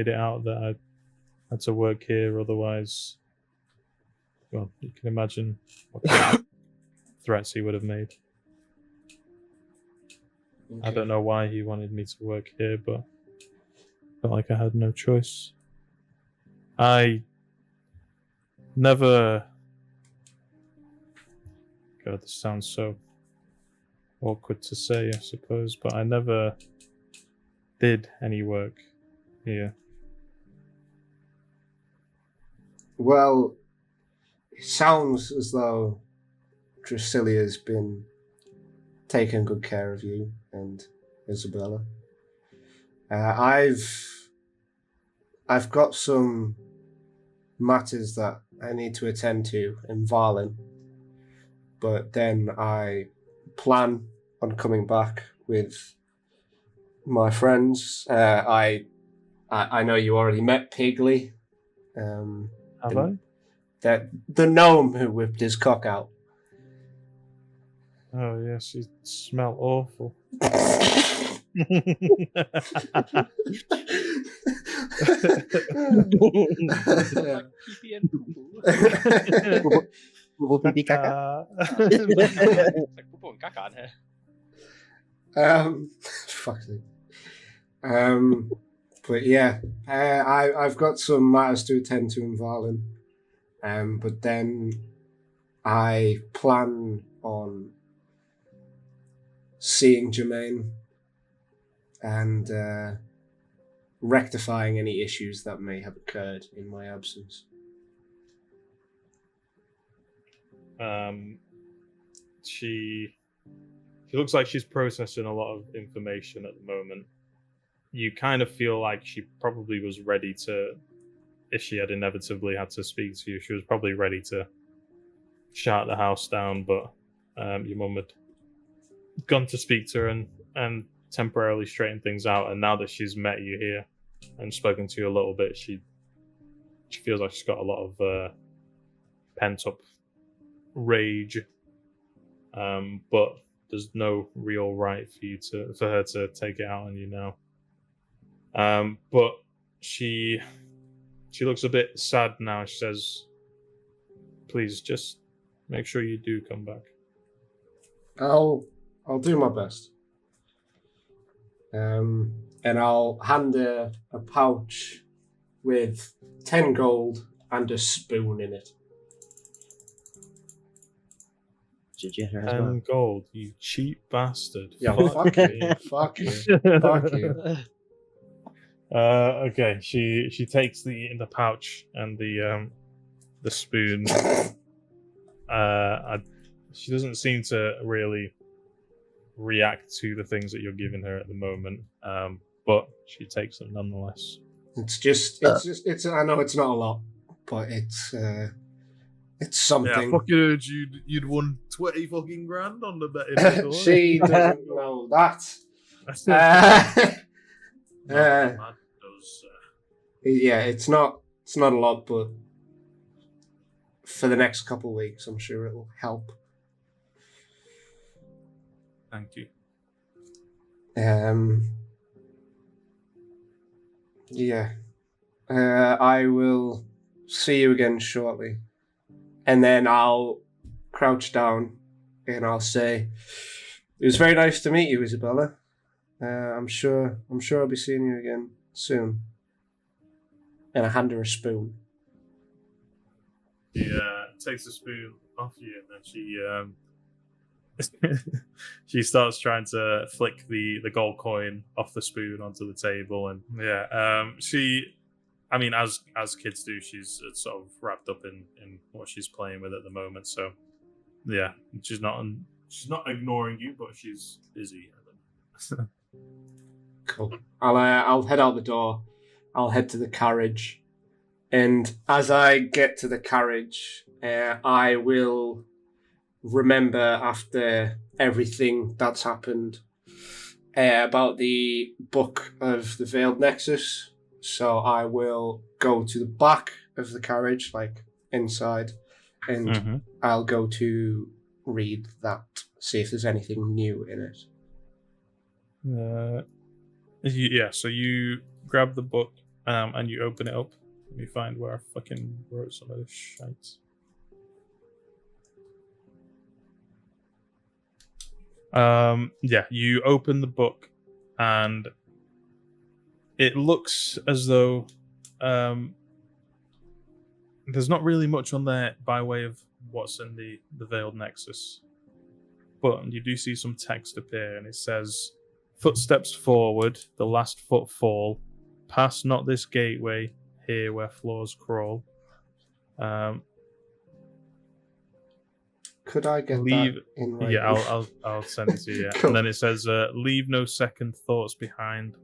it out that I had to work here, otherwise, well, you can imagine what kind of threats he would have made. Okay. I don't know why he wanted me to work here, but I felt like I had no choice. I never... God, this sounds so awkward to say, I suppose, but I never did any work here.
Well, it sounds as though Drusilia's been taking good care of you and Isabella. I've got some matters that I need to attend to in Varlin, but then I plan on coming back with my friends. I know you already met Pigley.
Have I?
The gnome who whipped his cock out.
Oh yes, he smelled awful.
Fuck it. But yeah, I've got some matters to attend to in Varlin. But then I plan on seeing Jermaine and rectifying any issues that may have occurred in my absence.
She looks like she's processing a lot of information at the moment. You kind of feel like she probably was ready to, if she had inevitably had to speak to you, she was probably ready to shut the house down, but your mum had gone to speak to her and temporarily straighten things out, and now that she's met you here and spoken to you a little bit, she feels like she's got a lot of pent up rage, but there's no real right for her to take it out on you now. But she looks a bit sad now. She says, "Please, just make sure you do come back."
I'll do my best. And I'll hand her a pouch with 10 gold and a spoon in it.
And gold, you cheap bastard.
Yeah, fuck you. Fuck you. Fuck you.
Okay, she takes the pouch and the spoon. She doesn't seem to really react to the things that you're giving her at the moment, but she takes them nonetheless.
It's I know it's not a lot, but it's something.
Yeah, I fucking heard you'd won 20 fucking grand on the betting.
She doesn't know that. Yeah, it's not a lot, but for the next couple of weeks, I'm sure it'll help.
Thank you.
Yeah. I will see you again shortly. And then I'll crouch down and I'll say, "It was very nice to meet you, Isabella. I'm sure I'll be seeing you again soon." And I hand her a spoon.
She takes the spoon off you, and then she starts trying to flick the gold coin off the spoon onto the table, and as kids do, she's sort of wrapped up in what she's playing with at the moment. So yeah, she's not ignoring you, but she's busy.
Cool. I'll head out the door. I'll head to the carriage, and as I get to the carriage, I will remember after everything that's happened about the Book of the Veiled Nexus. So I will go to the back of the carriage, like inside, and I'll go to read that, see if there's anything new in
it. So you grab the book and you open it up. Let me find where I fucking wrote some of this shite. You open the book and it looks as though there's not really much on there by way of what's in the Veiled Nexus. But you do see some text appear, and it says, "Footsteps forward, the last footfall. Pass not this gateway, here where floors crawl."
Could I get that in writing?
Yeah, I'll send it to you. Yeah.
Cool.
And then it says, "Leave no second thoughts behind.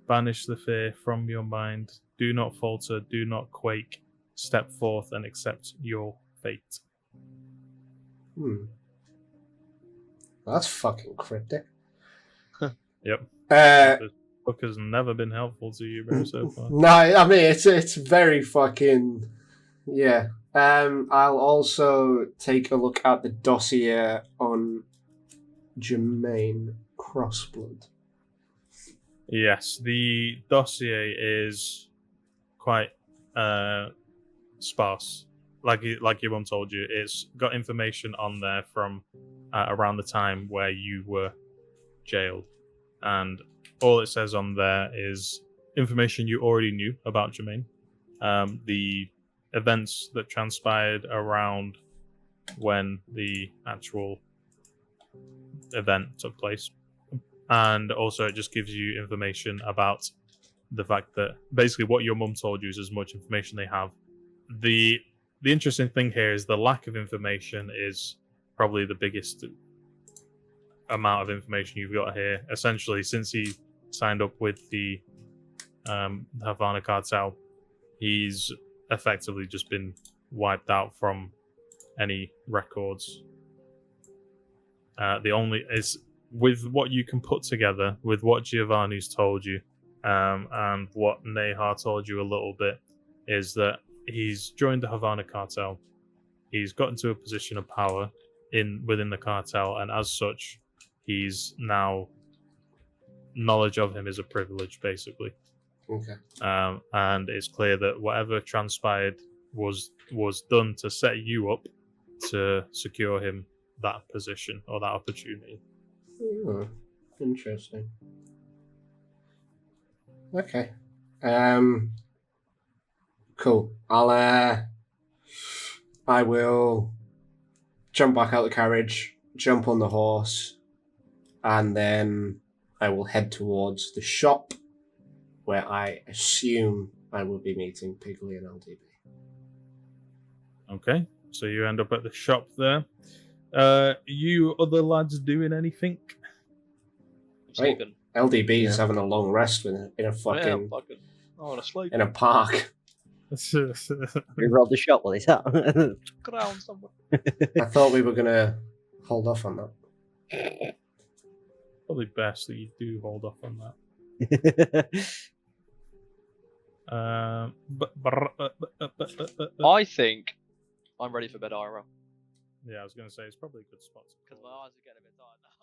Banish the fear from your mind. Do not falter, do not quake. Step forth and accept your fate."
That's fucking cryptic.
Yep. This book has never been helpful to you, bro, so far.
No, I mean it's very fucking yeah. I'll also take a look at the dossier on Jermaine Crossblood.
Yes, the dossier is quite sparse. Like your mum told you, it's got information on there from around the time where you were jailed, and all it says on there is information you already knew about Jermaine, the events that transpired around when the actual event took place, and also it just gives you information about the fact that basically what your mum told you is as much information they have. The interesting thing here is the lack of information is probably the biggest amount of information you've got here. Essentially, since he signed up with the Havana cartel, he's effectively just been wiped out from any records. The only is with what you can put together, with what Giovanni's told you, and what Nehar told you a little bit, is that he's joined the Havana cartel. He's got into a position of power within the cartel, and as such, he's now knowledge of him is a privilege, basically.
Okay.
And it's clear that whatever transpired was done to set you up to secure him that position or that opportunity.
Oh, interesting. Okay. Cool. I will jump back out the carriage, jump on the horse, and then I will head towards the shop where I assume I will be meeting Piggly and LDB.
Okay, so you end up at the shop there. You other lads doing anything?
Sleeping.
LDB is having a long rest in a fucking
I want to sleep.
in a park.
We robbed the shop while he's out.
Ground somewhere.
I thought we were gonna hold off on that.
Probably best that you do hold off on that.
I think I'm ready for bed, Ira.
Yeah, I was going to say it's probably a good spot.
Because my eyes are getting a bit tired now.